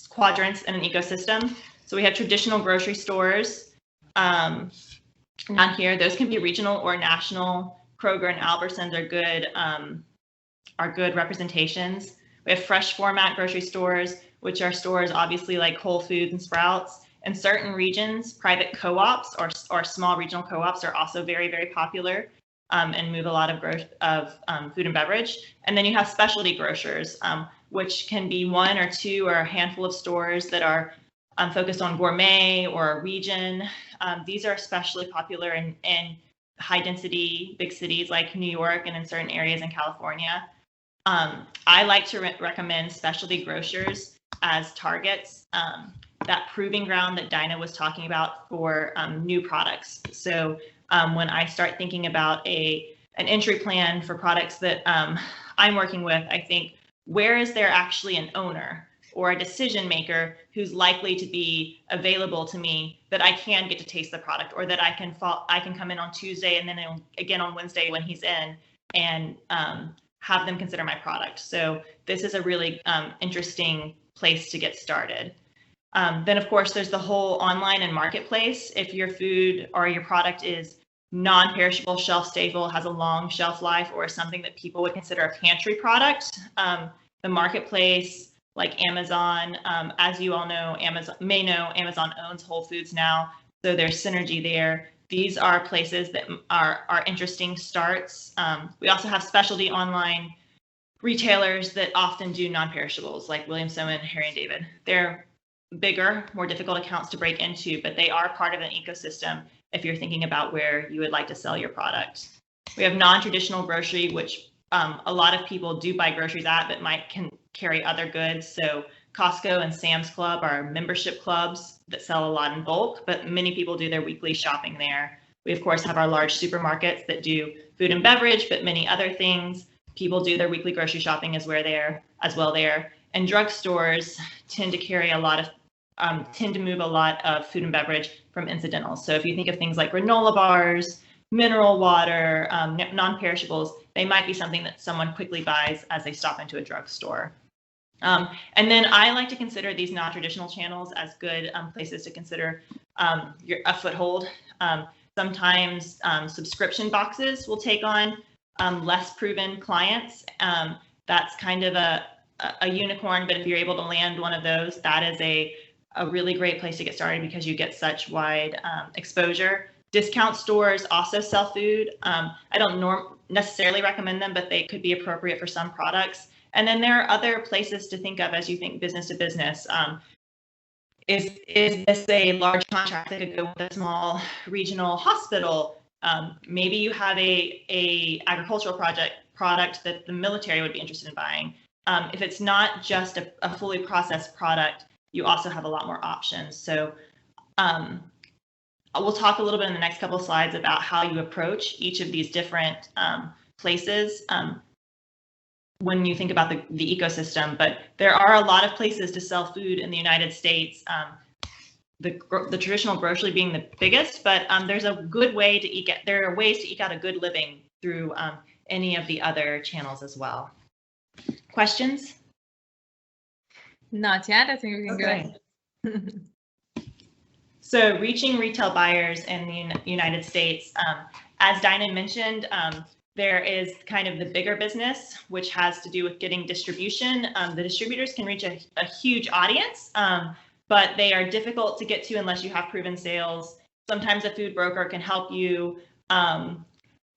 quadrants in an ecosystem. So we have traditional grocery stores. Down here, those can be regional or national. Kroger and Albertsons are good representations. We have fresh format grocery stores, which are stores obviously like Whole Foods and Sprouts. In certain regions, private co-ops or small regional co-ops are also very, very popular and move a lot of food and beverage. And then you have specialty grocers, which can be 1 or 2 or a handful of stores that are focused on gourmet or a region. These are especially popular in high density big cities like New York and in certain areas in California. I like to recommend specialty grocers as targets, that proving ground that Dinah was talking about for new products. So when I start thinking about an entry plan for products that I'm working with, I think, where is there actually an owner? or a decision maker who's likely to be available to me, that I can get to taste the product, or that I can come in on Tuesday and then again on Wednesday when he's in, and have them consider my product. So this is a really interesting place to get started. Then of course there's the whole online and marketplace. If your food or your product is non-perishable, shelf stable, has a long shelf life, or something that people would consider a pantry product, the marketplace, like Amazon, as you all know, Amazon owns Whole Foods now, so there's synergy there. These are places that are interesting starts. We also have specialty online retailers that often do non-perishables, like Williams Sonoma and Harry & David. They're bigger, more difficult accounts to break into, but they are part of an ecosystem if you're thinking about where you would like to sell your product. We have non-traditional grocery, which a lot of people do buy groceries at, but can carry other goods. So Costco and Sam's Club are membership clubs that sell a lot in bulk, but many people do their weekly shopping there. We of course have our large supermarkets that do food and beverage, but many other things. People do their weekly grocery shopping as well there. And drugstores tend to carry a lot of, tend to move a lot of food and beverage from incidentals. So if you think of things like granola bars, mineral water, non-perishables, they might be something that someone quickly buys as they stop into a drugstore. And then I like to consider these non-traditional channels as good places to consider a foothold. Sometimes subscription boxes will take on less proven clients. That's kind of a unicorn, but if you're able to land one of those, that is a really great place to get started because you get such wide exposure. Discount stores also sell food. I don't necessarily recommend them, but they could be appropriate for some products. And then there are other places to think of as you think business to business. Is this a large contract that could go with a small regional hospital? Maybe you have a agricultural product that the military would be interested in buying. If it's not just a fully processed product, you also have a lot more options. So we'll talk a little bit in the next couple of slides about how you approach each of these different places when you think about the ecosystem. But there are a lot of places to sell food in the United States. The traditional grocery being the biggest, but there's a good way to there are ways to eke out a good living through any of the other channels as well. Questions? Not yet. I think we can go. So reaching retail buyers in the United States, as Dinah mentioned, there is kind of the bigger business, which has to do with getting distribution. The distributors can reach a huge audience, but they are difficult to get to unless you have proven sales. Sometimes a food broker can help you.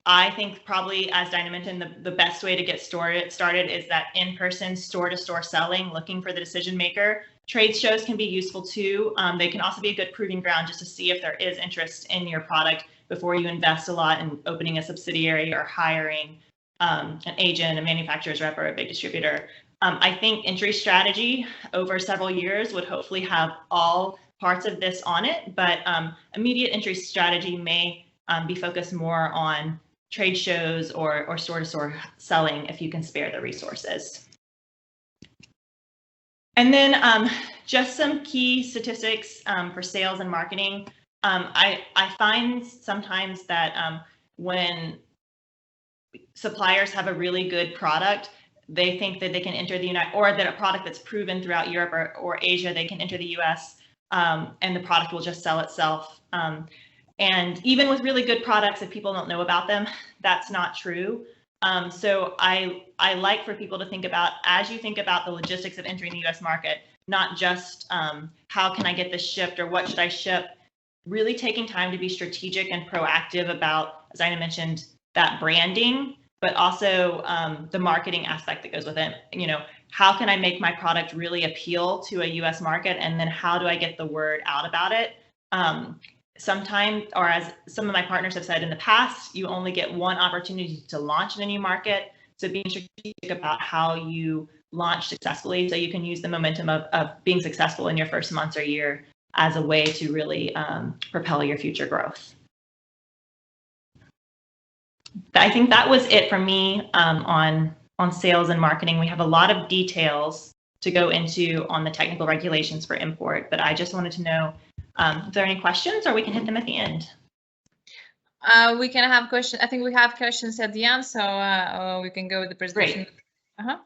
I think probably, as Dinah mentioned, the best way to get started is that in-person store-to-store selling, looking for the decision maker. Trade shows can be useful too. They can also be a good proving ground just to see if there is interest in your product before you invest a lot in opening a subsidiary or hiring an agent, a manufacturer's rep, or a big distributor. I think entry strategy over several years would hopefully have all parts of this on it, but immediate entry strategy may be focused more on trade shows or store-to-store selling if you can spare the resources. And then just some key statistics for sales and marketing. I find sometimes that when suppliers have a really good product, they think that they can enter the or that a product that's proven throughout Europe or Asia, they can enter the US and the product will just sell itself. And even with really good products, if people don't know about them, that's not true. So I like for people to think about, as you think about the logistics of entering the US market, not just how can I get this shipped or what should I ship, really taking time to be strategic and proactive about, as Ina mentioned, that branding, but also the marketing aspect that goes with it. You know, how can I make my product really appeal to a US market? And then how do I get the word out about it? Sometimes, or as some of my partners have said in the past, you only get one opportunity to launch in a new market. So being strategic about how you launch successfully so you can use the momentum of being successful in your first months or year as a way to really propel your future growth. I think that was it for me on sales and marketing. We have a lot of details to go into on the technical regulations for import, but I just wanted to know if there are any questions, or we can hit them at the end. We can have questions. I think we have questions at the end, so we can go with the presentation. Great.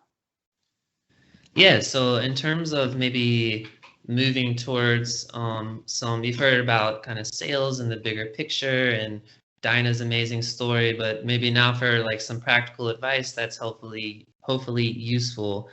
Yeah, so in terms of maybe moving towards you've heard about kind of sales and the bigger picture and Dinah's amazing story, but maybe now for like some practical advice that's hopefully useful.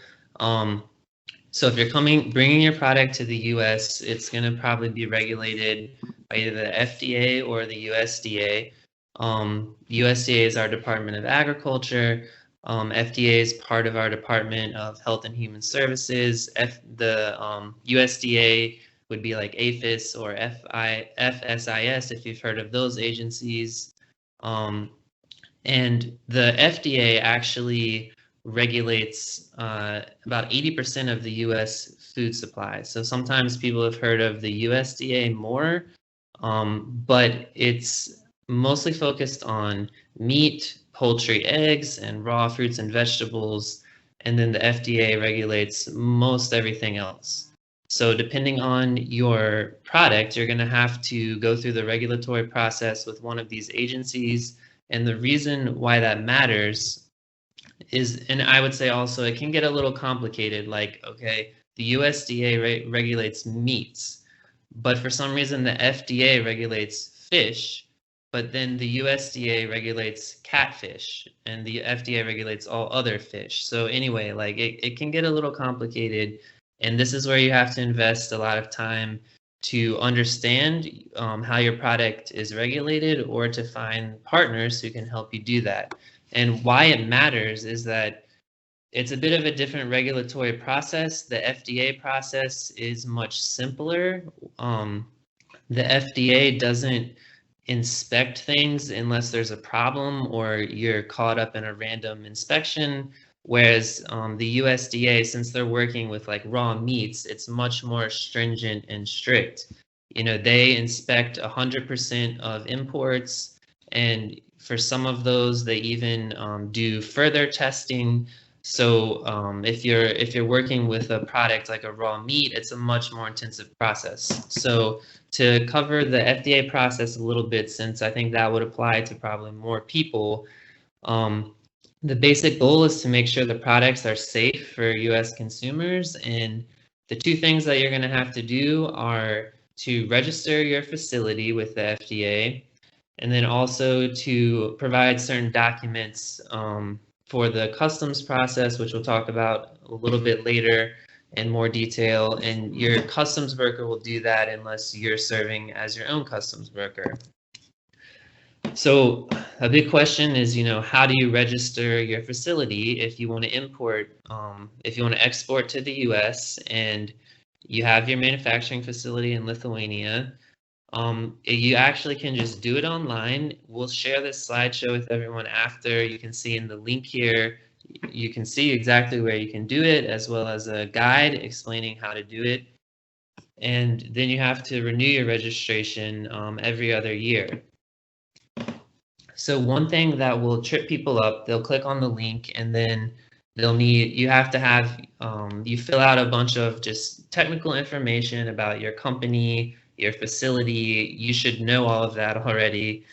So if you're bringing your product to the US, it's going to probably be regulated by either the FDA or the USDA. USDA is our Department of Agriculture. FDA is part of our Department of Health and Human Services. The USDA would be like APHIS or FSIS, if you've heard of those agencies. And the FDA actually regulates about 80% of the US food supply. So sometimes people have heard of the USDA more, but it's mostly focused on meat, poultry, eggs, and raw fruits and vegetables. And then the FDA regulates most everything else. So depending on your product, you're going to have to go through the regulatory process with one of these agencies. And the reason why that matters is, and I would say also, it can get a little complicated. Like, okay, the USDA regulates meats, but for some reason the FDA regulates fish, but then the USDA regulates catfish and the FDA regulates all other fish. So anyway, like it can get a little complicated. And this is where you have to invest a lot of time to understand how your product is regulated, or to find partners who can help you do that. And why it matters is that it's a bit of a different regulatory process. The FDA process is much simpler. The FDA doesn't inspect things unless there's a problem or you're caught up in a random inspection. Whereas the USDA, since they're working with like raw meats, it's much more stringent and strict. You know, they inspect 100% of imports, and for some of those, they even do further testing. So if you're working with a product like a raw meat, it's a much more intensive process. So to cover the FDA process a little bit, since I think that would apply to probably more people, the basic goal is to make sure the products are safe for US consumers. And the two things that you're going to have to do are to register your facility with the FDA, and then also to provide certain documents for the customs process, which we'll talk about a little bit later in more detail. And your customs broker will do that unless you're serving as your own customs broker. So a big question is, you know, how do you register your facility if you want to import, if you want to export to the US and you have your manufacturing facility in Lithuania? You actually can just do it online. We'll share this slideshow with everyone after. You can see in the link here, you can see exactly where you can do it, as well as a guide explaining how to do it. And then you have to renew your registration every other year. So one thing that will trip people up, they'll click on the link and then you have to have, you fill out a bunch of just technical information about your company, your facility. You should know all of that already.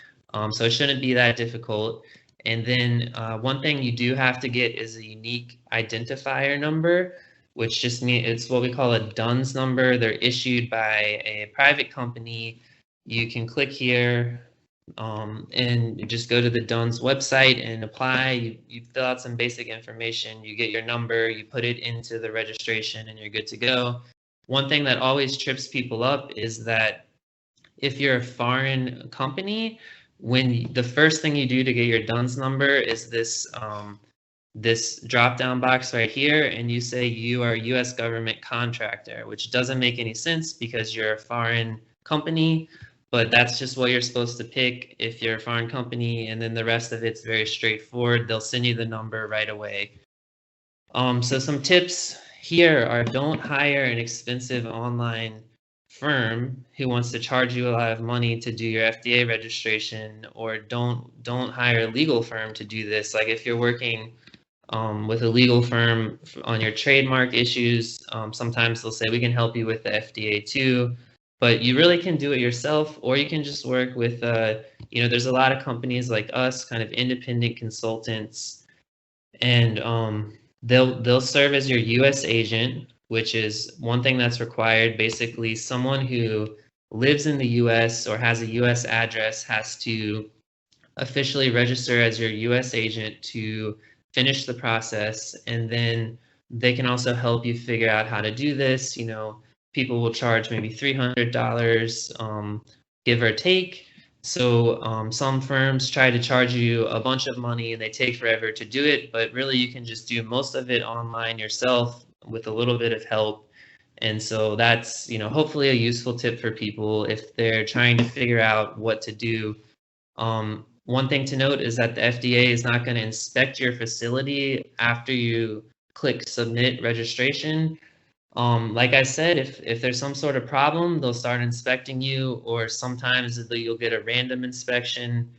So it shouldn't be that difficult. And then one thing you do have to get is a unique identifier number, which just means it's what we call a DUNS number. They're issued by a private company. You can click here and you just go to the DUNS website and apply. You fill out some basic information, you get your number, you put it into the registration, and you're good to go. One thing that always trips people up is that if you're a foreign company, when the first thing you do to get your DUNS number is this this drop-down box right here, and you say you are a US government contractor, which doesn't make any sense because you're a foreign company, but that's just what you're supposed to pick if you're a foreign company, and then the rest of it's very straightforward. They'll send you the number right away. So some tips here are: don't hire an expensive online firm who wants to charge you a lot of money to do your FDA registration, or don't hire a legal firm to do this. Like if you're working with a legal firm on your trademark issues. Sometimes they'll say we can help you with the FDA too, but you really can do it yourself, or you can just work with, there's a lot of companies like us, kind of independent consultants, and they'll serve as your U.S. agent, which is one thing that's required. Basically, someone who lives in the U.S. or has a U.S. address has to officially register as your U.S. agent to finish the process, and then they can also help you figure out how to do this. People will charge maybe $300, give or take. So some firms try to charge you a bunch of money and they take forever to do it, but really you can just do most of it online yourself with a little bit of help. And so that's, hopefully a useful tip for people if they're trying to figure out what to do. One thing to note is that the FDA is not going to inspect your facility after you click submit registration. Like I said, if there's some sort of problem, they'll start inspecting you, or sometimes you'll get a random inspection.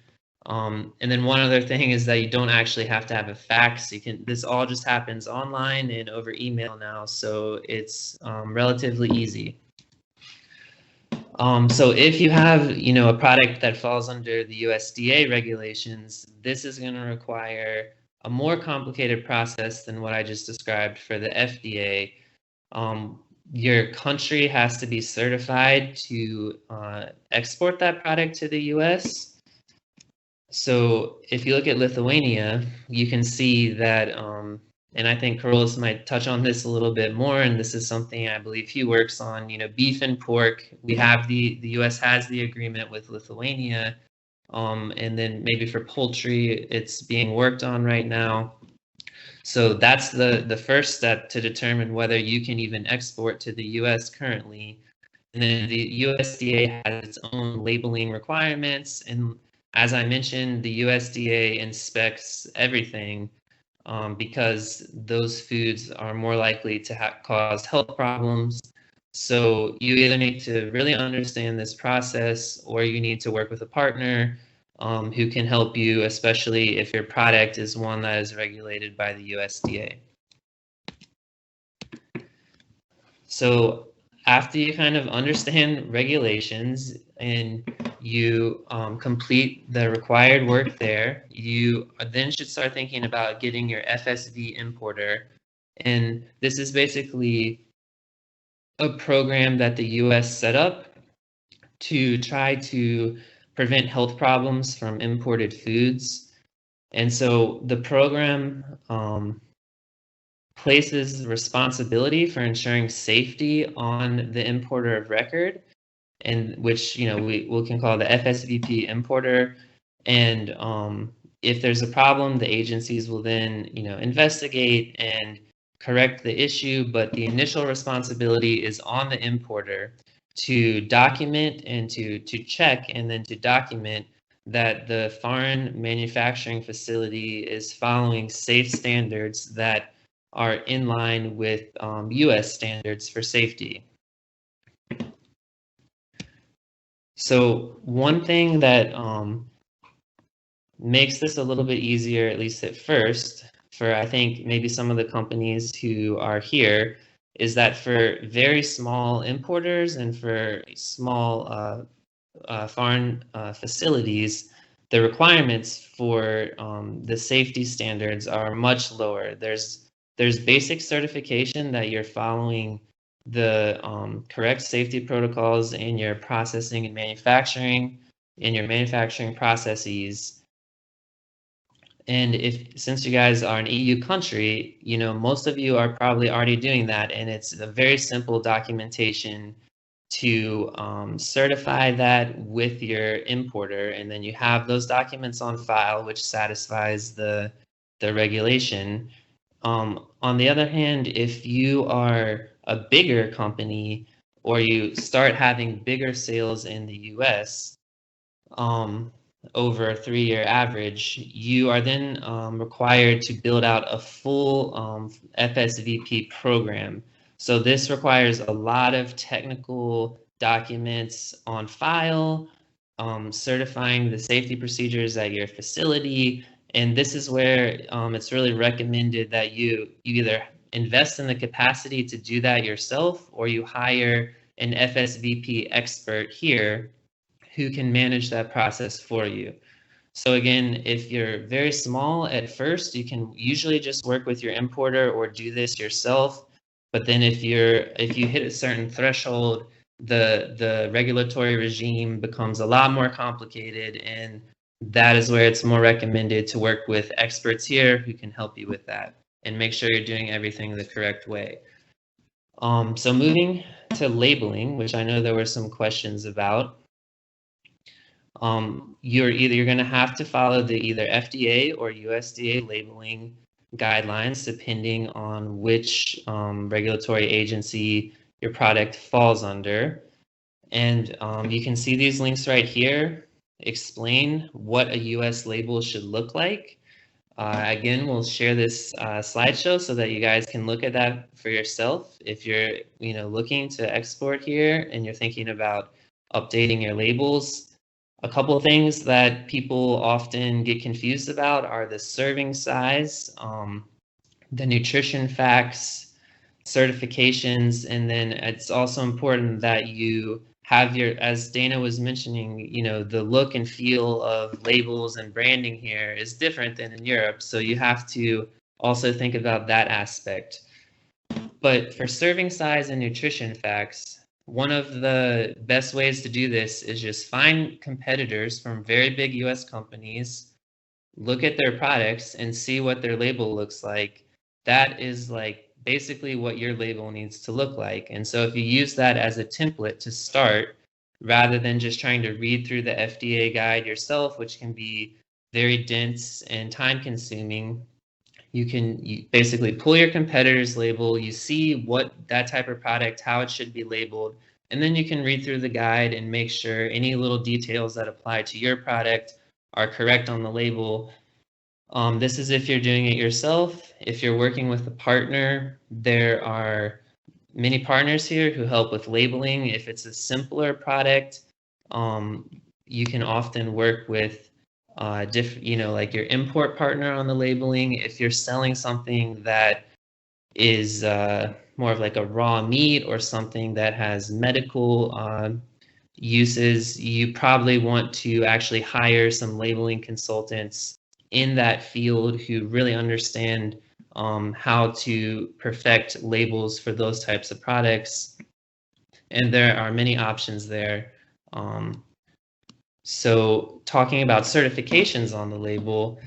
And then one other thing is that you don't actually have to have a fax. This all just happens online and over email now, so it's relatively easy. So if you have, a product that falls under the USDA regulations, this is going to require a more complicated process than what I just described for the FDA. Your country has to be certified to export that product to the US. So if you look at Lithuania, you can see that, and I think Carolus might touch on this a little bit more, and this is something I believe he works on, beef and pork. We have the US has the agreement with Lithuania, and then maybe for poultry, it's being worked on right now. So that's the first step to determine whether you can even export to the US currently. And then the USDA has its own labeling requirements. And as I mentioned, the USDA inspects everything because those foods are more likely to cause health problems. So you either need to really understand this process, or you need to work with a partner who can help you, especially if your product is one that is regulated by the USDA. So after you kind of understand regulations and you complete the required work there, you then should start thinking about getting your FSV importer. And this is basically a program that the US set up to try to prevent health problems from imported foods. And so the program places responsibility for ensuring safety on the importer of record, and which we can call the FSVP importer. And if there's a problem, the agencies will then investigate and correct the issue, but the initial responsibility is on the importer to document and to check and then to document that the foreign manufacturing facility is following safe standards that are in line with US standards for safety. So one thing that makes this a little bit easier, at least at first, for I think maybe some of the companies who are here, is that for very small importers and for small foreign facilities, the requirements for the safety standards are much lower. There's basic certification that you're following the correct safety protocols in your processing and manufacturing, in your manufacturing processes. And since you guys are an EU country, most of you are probably already doing that, and it's a very simple documentation to certify that with your importer, and then you have those documents on file, which satisfies the regulation. On the other hand, if you are a bigger company or you start having bigger sales in the US, over a 3-year average, you are then required to build out a full FSVP program. So this requires a lot of technical documents on file, certifying the safety procedures at your facility, And this is where it's really recommended that you either invest in the capacity to do that yourself, or you hire an FSVP expert here who can manage that process for you. So again, if you're very small at first, you can usually just work with your importer or do this yourself. But then if you hit a certain threshold, the regulatory regime becomes a lot more complicated, and that is where it's more recommended to work with experts here who can help you with that and make sure you're doing everything the correct way. So moving to labeling, which I know there were some questions about. You're going to have to follow the either FDA or USDA labeling guidelines, depending on which regulatory agency your product falls under. And you can see these links right here explain what a US label should look like. Again, we'll share this slideshow so that you guys can look at that for yourself. If you're looking to export here and you're thinking about updating your labels, a couple of things that people often get confused about are the serving size, the nutrition facts, certifications, and then it's also important that you have your, as Dana was mentioning, the look and feel of labels and branding here is different than in Europe. So you have to also think about that aspect. But for serving size and nutrition facts, one of the best ways to do this is just find competitors from very big US companies, look at their products and see what their label looks like. That is like basically what your label needs to look like. And so if you use that as a template to start, rather than just trying to read through the FDA guide yourself, which can be very dense and time consuming, you basically pull your competitor's label, you see what that type of product, how it should be labeled, and then you can read through the guide and make sure any little details that apply to your product are correct on the label. This is if you're doing it yourself. If you're working with a partner, there are many partners here who help with labeling. If it's a simpler product, you can often work with like your import partner on the labeling. If you're selling something that is more of like a raw meat or something that has medical uses, you probably want to actually hire some labeling consultants in that field who really understand how to perfect labels for those types of products. And there are many options there. So talking about certifications on the label,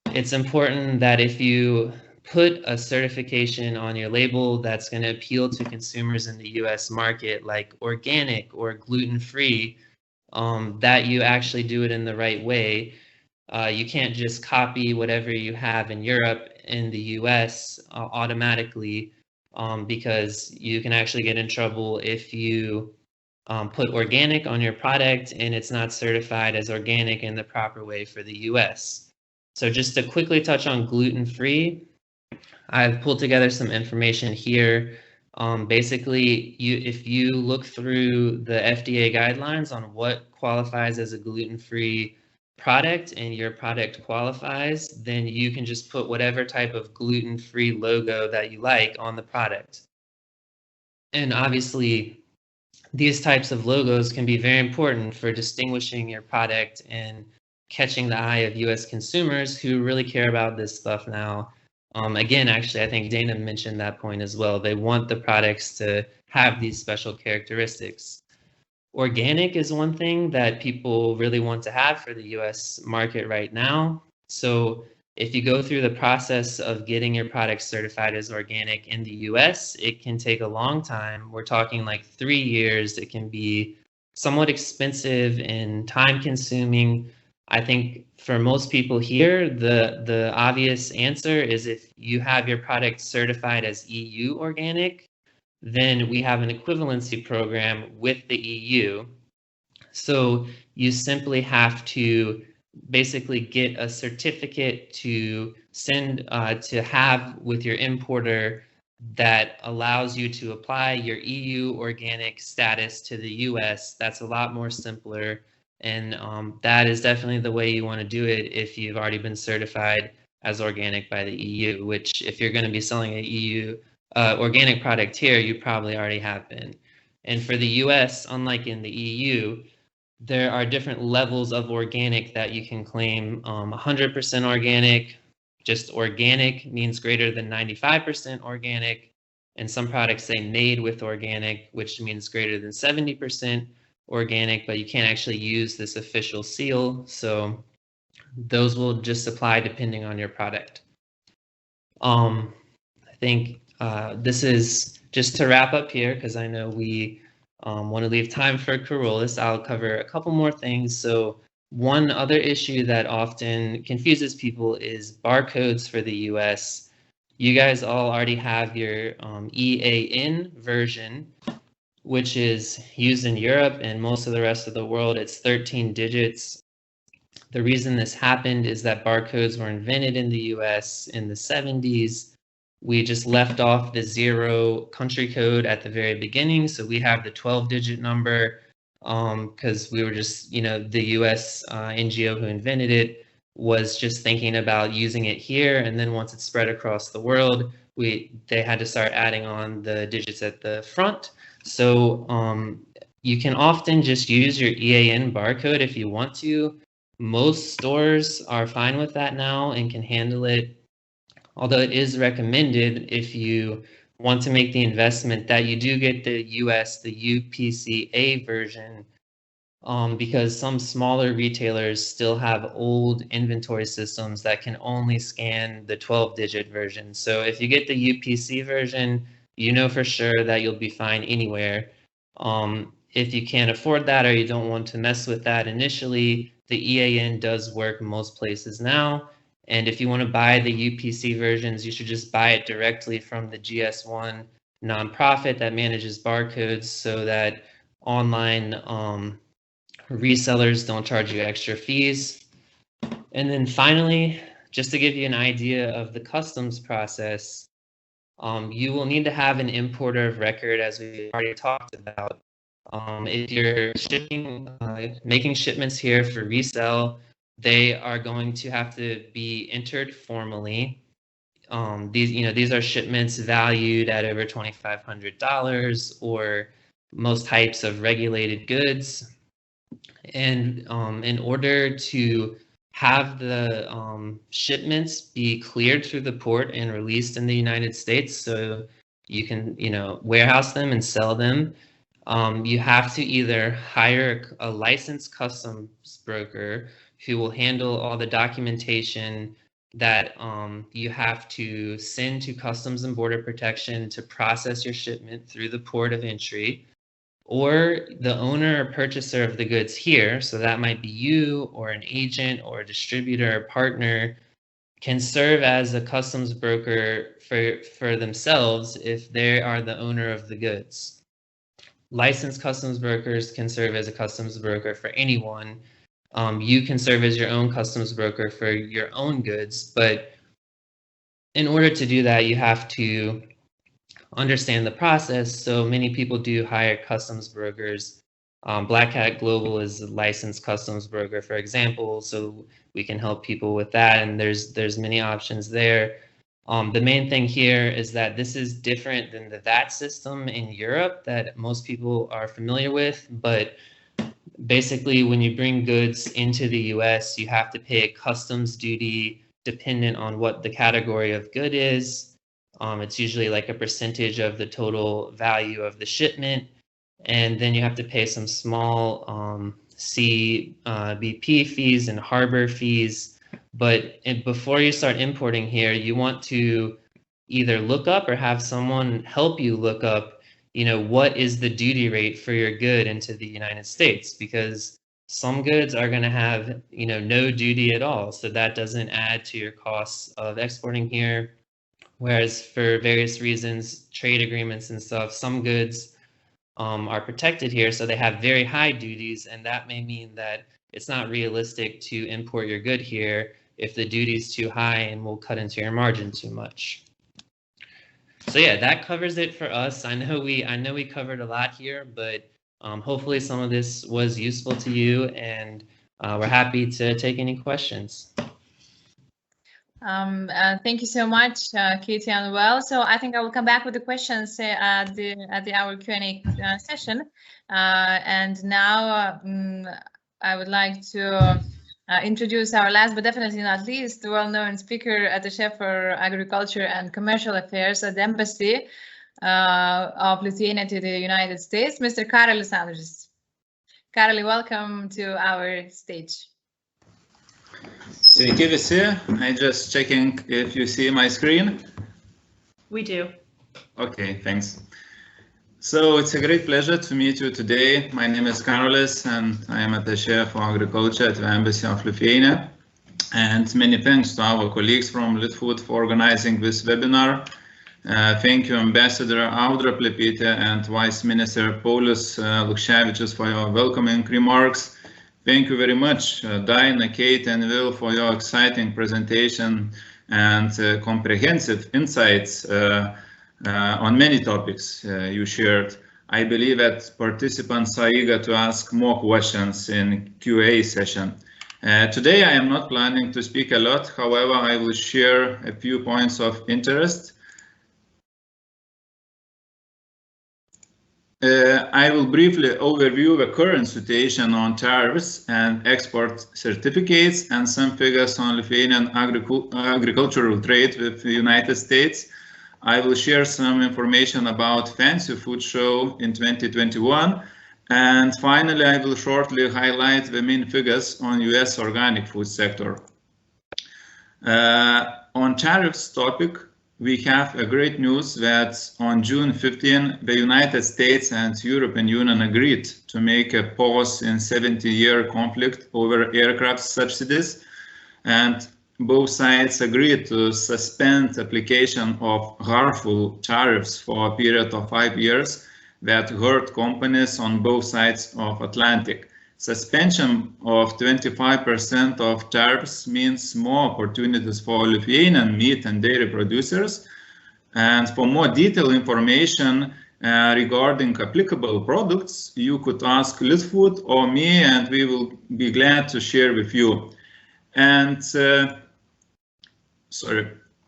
it's important that if you put a certification on your label that's going to appeal to consumers in the US market, like organic or gluten-free, that you actually do it in the right way. You can't just copy whatever you have in Europe in the US automatically, because you can actually get in trouble if you put organic on your product and it's not certified as organic in the proper way for the US. So just to quickly touch on gluten-free, I've pulled together some information here. Basically, if you look through the FDA guidelines on what qualifies as a gluten-free product and your product qualifies, then you can just put whatever type of gluten-free logo that you like on the product. And obviously, these types of logos can be very important for distinguishing your product and catching the eye of US consumers who really care about this stuff now. Again, actually, I think Dana mentioned that point as well. They want the products to have these special characteristics. Organic is one thing that people really want to have for the US market right now. So if you go through the process of getting your product certified as organic in the US, it can take a long time. We're talking like 3 years. It can be somewhat expensive and time consuming. I think for most people here, the obvious answer is if you have your product certified as EU organic, then we have an equivalency program with the EU. So you simply have to basically get a certificate to send to have with your importer that allows you to apply your EU organic status to the US. That's a lot more simpler. And that is definitely the way you want to do it if you've already been certified as organic by the EU, which if you're going to be selling a EU organic product here, you probably already have been. And for the US, unlike in the EU, there are different levels of organic that you can claim. 100% organic, just organic means greater than 95% organic. And some products say made with organic, which means greater than 70% organic, but you can't actually use this official seal. So those will just apply depending on your product. I think this is just to wrap up here, because I know we want to leave time for Carolus. I'll cover a couple more things. So one other issue that often confuses people is barcodes for the US. You guys all already have your EAN version, which is used in Europe and most of the rest of the world. It's 13 digits. The reason this happened is that barcodes were invented in the US in the 70s. We just left off the 0 country code at the very beginning. So we have the 12-digit number because we were just, the US NGO who invented it was just thinking about using it here. And then once it spread across the world, they had to start adding on the digits at the front. So you can often just use your EAN barcode if you want to. Most stores are fine with that now and can handle it. Although it is recommended if you want to make the investment that you do get the UPCA version, because some smaller retailers still have old inventory systems that can only scan the 12-digit version. So if you get the UPC version, you know for sure that you'll be fine anywhere. If you can't afford that or you don't want to mess with that initially, the EAN does work most places now. And if you want to buy the UPC versions, you should just buy it directly from the GS1 nonprofit that manages barcodes, so that online resellers don't charge you extra fees. And then finally, just to give you an idea of the customs process, you will need to have an importer of record, as we already talked about. If you're making shipments here for resale, they are going to have to be entered formally. These are shipments valued at over $2,500 or most types of regulated goods. And in order to have the shipments be cleared through the port and released in the United States, so you can warehouse them and sell them, you have to either hire a licensed customs broker who will handle all the documentation that you have to send to Customs and Border Protection to process your shipment through the port of entry, or the owner or purchaser of the goods here, so that might be you or an agent or a distributor or partner, can serve as a customs broker for themselves if they are the owner of the goods. Licensed customs brokers can serve as a customs broker for anyone. You can serve as your own customs broker for your own goods, but in order to do that, you have to understand the process. So many people do hire customs brokers. Black Hat Global is a licensed customs broker, for example, so we can help people with that, and there's many options there. The main thing here is that this is different than the VAT system in Europe that most people are familiar with, but basically, when you bring goods into the US, you have to pay a customs duty dependent on what the category of good is. It's usually like a percentage of the total value of the shipment. And then you have to pay some small CBP fees and harbor fees. But before you start importing here, you want to either look up or have someone help you look up what is the duty rate for your good into the United States, because some goods are going to have, no duty at all. So that doesn't add to your costs of exporting here. Whereas for various reasons, trade agreements and stuff, some goods are protected here. So they have very high duties. And that may mean that it's not realistic to import your good here if the duty is too high and will cut into your margin too much. So yeah, that covers it for us. I know we covered a lot here, but Hopefully some of this was useful to you, and we're happy to take any questions. Thank you so much, Katie and Well. So I think I will come back with the questions at our Q&A session. And now I would like to introduce our last but definitely not least well-known speaker at the Chef for Agriculture and Commercial Affairs at the Embassy of Lithuania to the United States, Mr. Karolis Andrius. Karoli, welcome to our stage. Sveiki visi. I just checking if you see my screen. We do. Okay, thanks. So it's a great pleasure to meet you today. My name is Karolis and I am attaché for agriculture at the Embassy of Lithuania. And many thanks to our colleagues from Litfood for organizing this webinar. Thank you, Ambassador Audra Plepytė and Vice Minister Paulius Lukševičius for your welcoming remarks. Thank you very much, Diana, Kate, and Will, for your exciting presentation and comprehensive insights on many topics you shared. I believe that participants are eager to ask more questions in Q&A session. Today I am not planning to speak a lot, however, I will share a few points of interest. I will briefly overview the current situation on tariffs and export certificates and some figures on Lithuanian agricultural trade with the United States. I will share some information about Fancy Food Show in 2021. And finally, I will shortly highlight the main figures on US organic food sector. On tariffs topic, we have a great news that on June 15, the United States and European Union agreed to make a pause in 70-year conflict over aircraft subsidies, and both sides agreed to suspend application of harmful tariffs for a period of 5 years that hurt companies on both sides of Atlantic. Suspension of 25% of tariffs means more opportunities for Lithuanian meat and dairy producers. And for more detailed information regarding applicable products, you could ask Litfood or me, and we will be glad to share with you. And the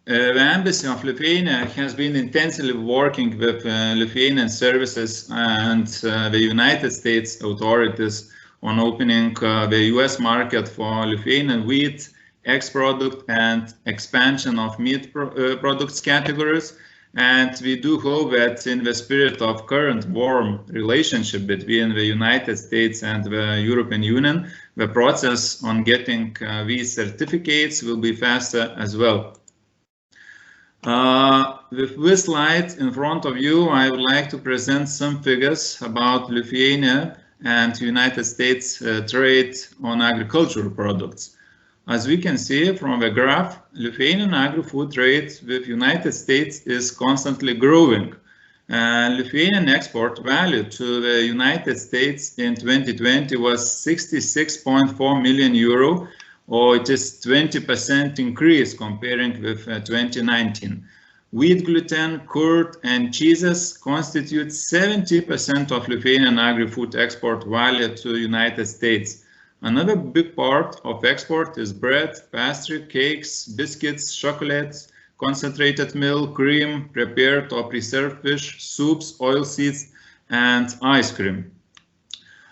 Embassy of Lithuania has been intensively working with Lithuanian services and the United States authorities on opening the US market for Lithuanian wheat, ex-product, and expansion of meat products categories. And we do hope that in the spirit of current warm relationship between the United States and the European Union, the process on getting these certificates will be faster as well. With this slide in front of you, I would like to present some figures about Lithuania and United States trade on agricultural products. As we can see from the graph, Lithuanian agri-food trade with United States is constantly growing. Lithuanian export value to the United States in 2020 was 66.4 million euro, or it is 20% increase comparing with 2019. Wheat, gluten, curd, and cheeses constitute 70% of Lithuanian agri-food export value to the United States. Another big part of export is bread, pastry, cakes, biscuits, chocolates, concentrated milk, cream, prepared or preserved fish, soups, oilseeds, and ice cream.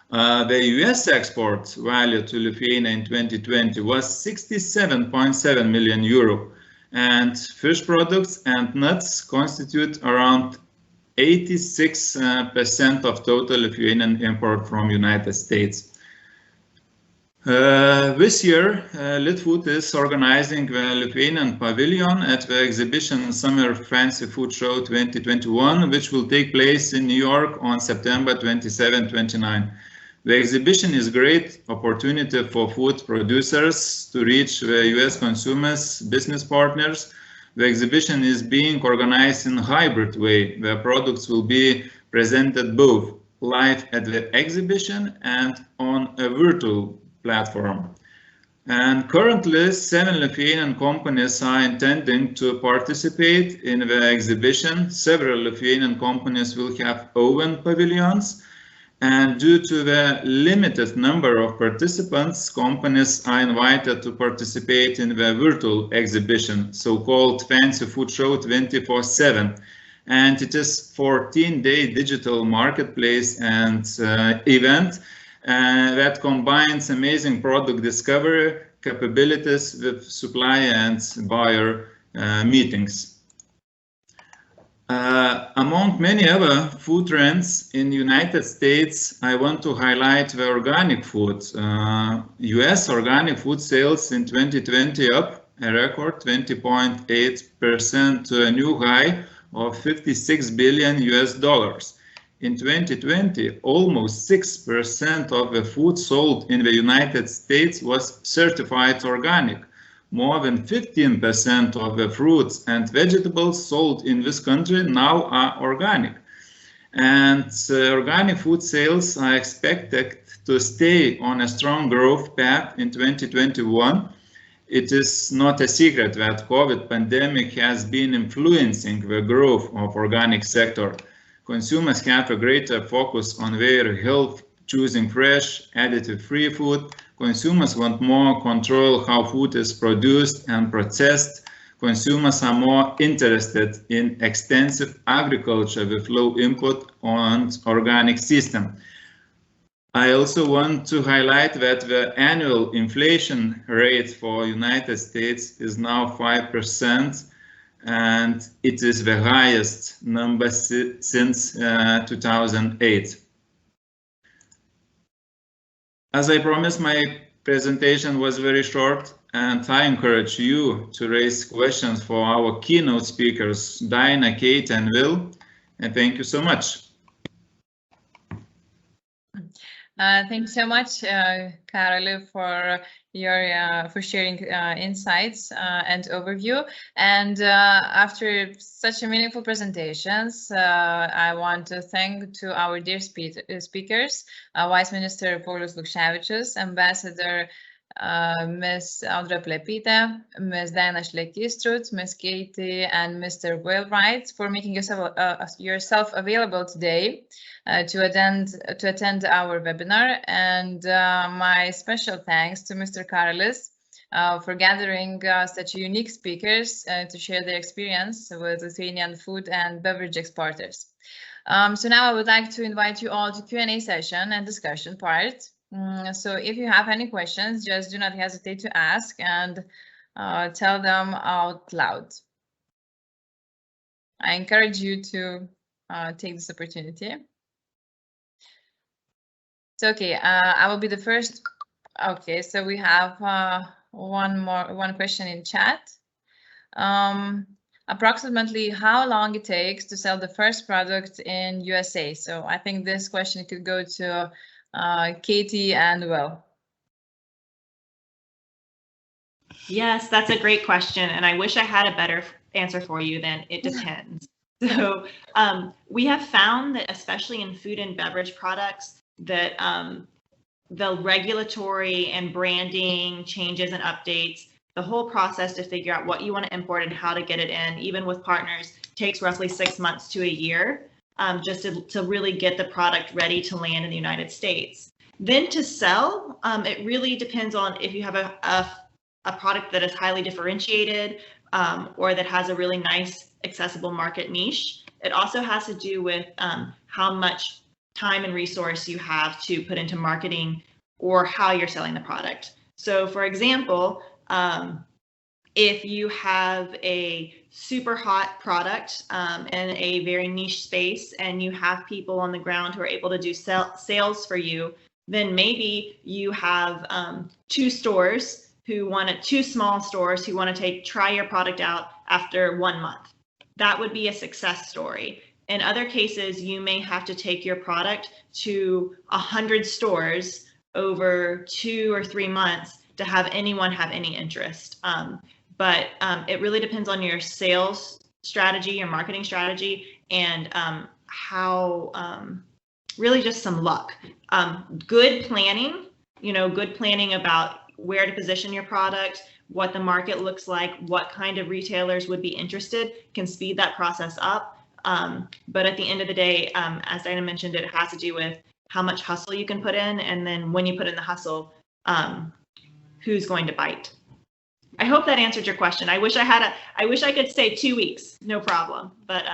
The US export value to Lithuania in 2020 was 67.7 million euro. And fish products and nuts constitute around 86% of total Lithuanian import from United States. This year, Litfood is organizing the Lithuanian pavilion at the exhibition Summer Fancy Food Show 2021, which will take place in New York on September 27-29. The exhibition is a great opportunity for food producers to reach the US consumers, business partners. The exhibition is being organized in a hybrid way, where products will be presented both live at the exhibition and on a virtual platform. And currently, 7 Lithuanian companies are intending to participate in the exhibition. Several Lithuanian companies will have own pavilions. And due to the limited number of participants, companies are invited to participate in the virtual exhibition, so-called Fancy Food Show 24/7. And it is 14-day digital marketplace and event that combines amazing product discovery capabilities with supplier and buyer meetings. Among many other food trends in the United States, I want to highlight the organic food. US organic food sales in 2020 up a record 20.8% to a new high of $56 billion. In 2020, almost 6% of the food sold in the United States was certified organic. More than 15% of the fruits and vegetables sold in this country now are organic. And organic food sales are expected to stay on a strong growth path in 2021. It is not a secret that COVID pandemic has been influencing the growth of organic sector. Consumers have a greater focus on their health, choosing fresh, additive-free food. Consumers want more control how food is produced and processed. Consumers are more interested in extensive agriculture with low input and organic system. I also want to highlight that the annual inflation rate for United States is now 5%, and it is the highest number since 2008. As I promised, my presentation was very short, and I encourage you to raise questions for our keynote speakers, Dinah, Kate, and Will, and thank you so much. Thank you so much, Karoli, for sharing insights and overview. And after such a meaningful presentations, I want to thank to our dear speakers, Vice Minister Paulius Lukševičius, Ambassador Ms. Audra Plepytė, Ms. Dinah Šlekystrut, Ms. Katie, and Mr. Wheelwright for making yourself available today to attend our webinar. And my special thanks to Mr. Karolis for gathering such unique speakers to share their experience with Lithuanian food and beverage exporters. So now I would like to invite you all to Q&A session and discussion part. So if you have any questions, just do not hesitate to ask and tell them out loud. I encourage you to take this opportunity. So, okay, I will be the first. Okay, so we have one question in chat. Approximately how long it takes to sell the first product in USA? So I think this question could go to Katie and Will. Yes, that's a great question, and I wish I had a better answer for you than it depends. So we have found that especially in food and beverage products that the regulatory and branding changes and updates, the whole process to figure out what you want to import and how to get it in, even with partners, takes roughly 6 months to a year. Just to really get the product ready to land in the United States. Then to sell, it really depends on if you have a product that is highly differentiated or that has a really nice accessible market niche. It also has to do with how much time and resource you have to put into marketing or how you're selling the product. So for example, if you have a super hot product in a very niche space and you have people on the ground who are able to do sales for you, then maybe you have two small stores who want to try your product out after 1 month. That would be a success story. In other cases, you may have to take your product to 100 stores over 2 or 3 months to have anyone have any interest. But it really depends on your sales strategy, your marketing strategy, and really just some luck. Good planning, good planning about where to position your product, what the market looks like, what kind of retailers would be interested, can speed that process up. But at the end of the day, as Dinah mentioned, it has to do with how much hustle you can put in, and then when you put in the hustle, who's going to bite. I hope that answered your question. I wish I could say 2 weeks, no problem, but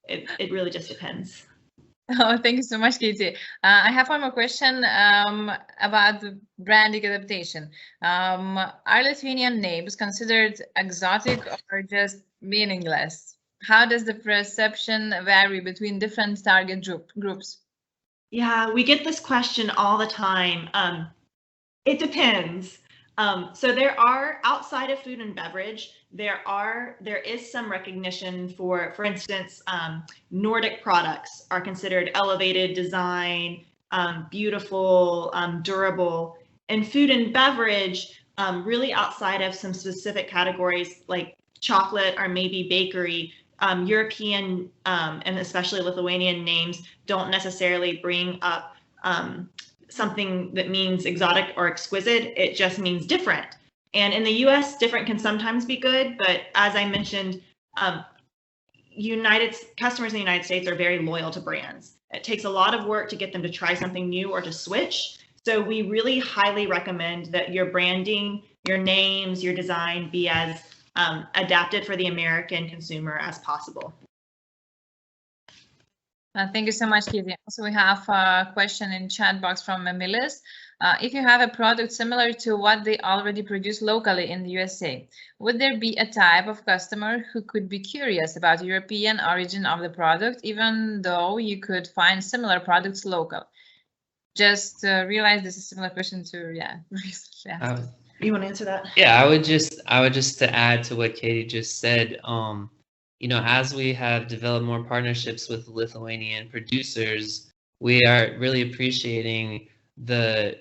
it really just depends. Oh, thank you so much, Katie. I have one more question about the branding adaptation. Are Lithuanian names considered exotic or just meaningless? How does the perception vary between different target groups? Yeah, we get this question all the time. It depends. So there are, outside of food and beverage, there is some recognition for instance, Nordic products are considered elevated design, beautiful, durable. In food and beverage, really outside of some specific categories like chocolate or maybe bakery, European and especially Lithuanian names don't necessarily bring up something that means exotic or exquisite. It just means different. And in the US, different can sometimes be good, but as I mentioned, customers in the United States are very loyal to brands. It takes a lot of work to get them to try something new or to switch. So we really highly recommend that your branding, your names, your design be as adapted for the American consumer as possible. Thank you so much, Katie. Also, we have a question in chat box from Emilis. If you have a product similar to what they already produce locally in the USA, would there be a type of customer who could be curious about the European origin of the product, even though you could find similar products local? Just realize this is a similar question to, recently asked. You want to answer that? Yeah, I would just to add to what Katie just said, you know, as we have developed more partnerships with Lithuanian producers, we are really appreciating the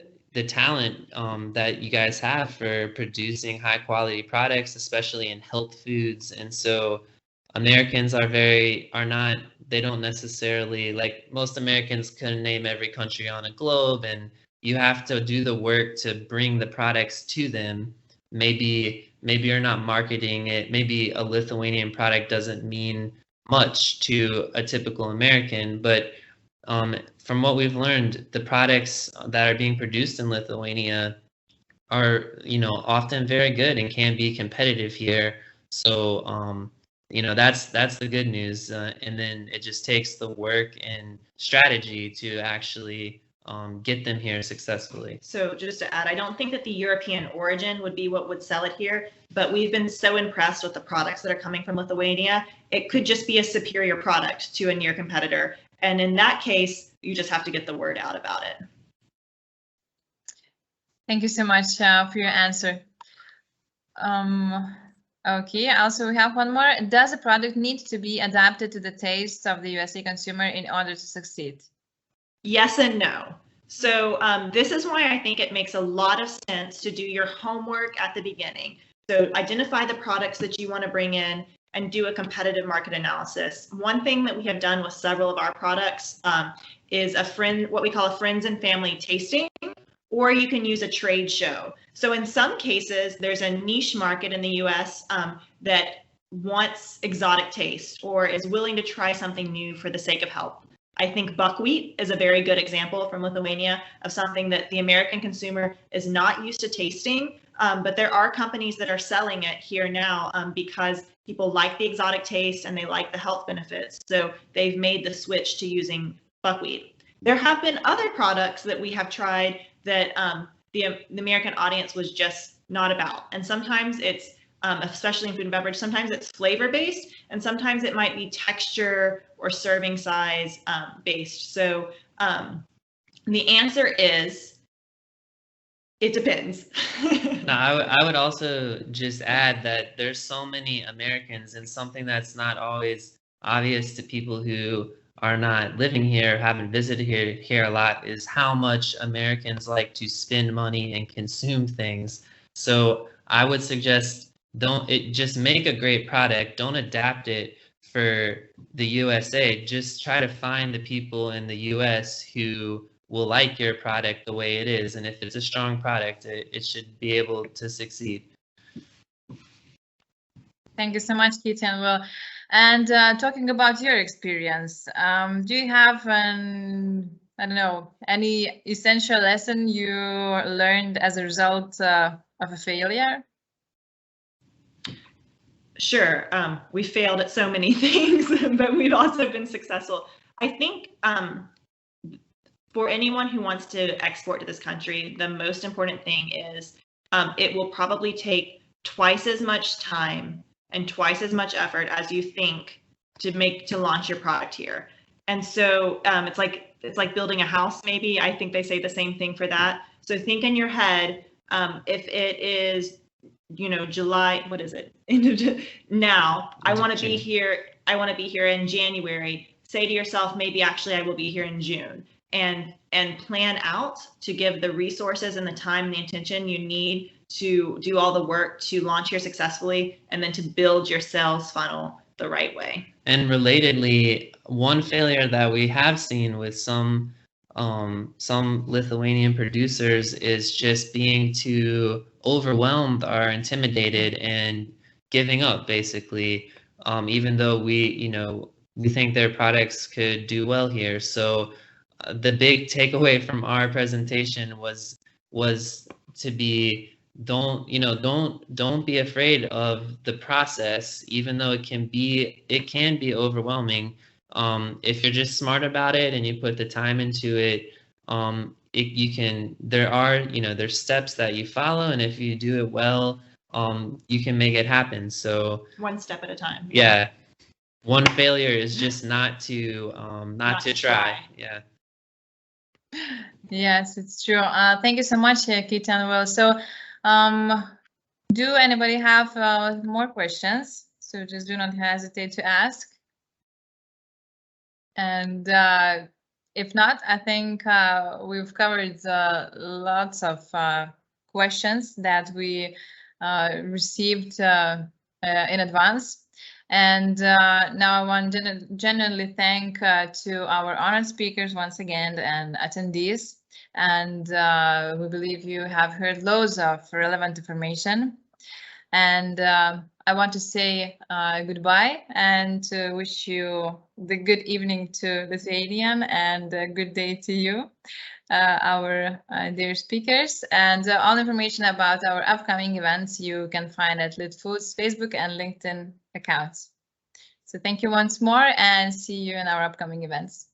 talent that you guys have for producing high quality products, especially in health foods. And so Americans they don't necessarily, like most Americans can name every country on a globe, and you have to do the work to bring the products to them. Maybe you're not marketing it. Maybe a Lithuanian product doesn't mean much to a typical American, but from what we've learned, the products that are being produced in Lithuania are, you know, often very good and can be competitive here. So, you know, that's the good news. And then it just takes the work and strategy to actually get them here successfully. So just to add, I don't think that the European origin would be what would sell it here, but we've been so impressed with the products that are coming from Lithuania. It could just be a superior product to a near competitor. And in that case, you just have to get the word out about it. Thank you so much for your answer. Okay, also we have one more. Does a product need to be adapted to the taste of the USA consumer in order to succeed? Yes and no. So this is why I think it makes a lot of sense to do your homework at the beginning. So identify the products that you want to bring in and do a competitive market analysis. One thing that we have done with several of our products is what we call a friends and family tasting, or you can use a trade show. So in some cases, there's a niche market in the US that wants exotic taste or is willing to try something new for the sake of health. I think buckwheat is a very good example from Lithuania of something that the American consumer is not used to tasting, but there are companies that are selling it here now because people like the exotic taste and they like the health benefits. So they've made the switch to using buckwheat. There have been other products that we have tried that the American audience was just not about. And sometimes it's, especially in food and beverage, sometimes it's flavor based and sometimes it might be texture or serving size based. So the answer is, it depends. No, I would also just add that there's so many Americans, and something that's not always obvious to people who are not living here, haven't visited here a lot, is how much Americans like to spend money and consume things. So I would suggest just make a great product. Don't adapt it for the USA. Just try to find the people in the US who will like your product the way it is. And if it's a strong product, it should be able to succeed. Thank you so much, Katie and Will. And talking about your experience, do you have an I don't know, any essential lesson you learned as a result of a failure? Sure. We failed at so many things, but we've also been successful. I think for anyone who wants to export to this country, the most important thing is it will probably take twice as much time and twice as much effort as you think to launch your product here. And so it's like building a house, maybe. I think they say the same thing for that. So think in your head, if it is, you know, July, what is it? Now, I want to be here. I want to be here in January. Say to yourself, maybe actually I will be here in June, and plan out to give the resources and the time and the attention you need to do all the work to launch here successfully, and then to build your sales funnel the right way. And relatedly, one failure that we have seen with some Lithuanian producers is just being too overwhelmed or intimidated and giving up, basically, even though we think their products could do well here. So the big takeaway from our presentation was to be, don't be afraid of the process, even though it can be overwhelming. If you're just smart about it and you put the time into it, there's steps that you follow, and if you do it well, you can make it happen. So one step at a time. Yeah. One failure is just not to try. Yeah. Yes, it's true. Thank you so much, Keaton. Well, so do anybody have more questions? So just do not hesitate to ask. And if not, I think we've covered lots of questions that we received in advance. And now I want to genuinely thank to our honored speakers once again and attendees. And we believe you have heard loads of relevant information. And I want to say goodbye and to wish you the good evening to Lithuanian and a good day to you, our dear speakers. And all information about our upcoming events you can find at Litfood's Facebook and LinkedIn accounts. So thank you once more and see you in our upcoming events.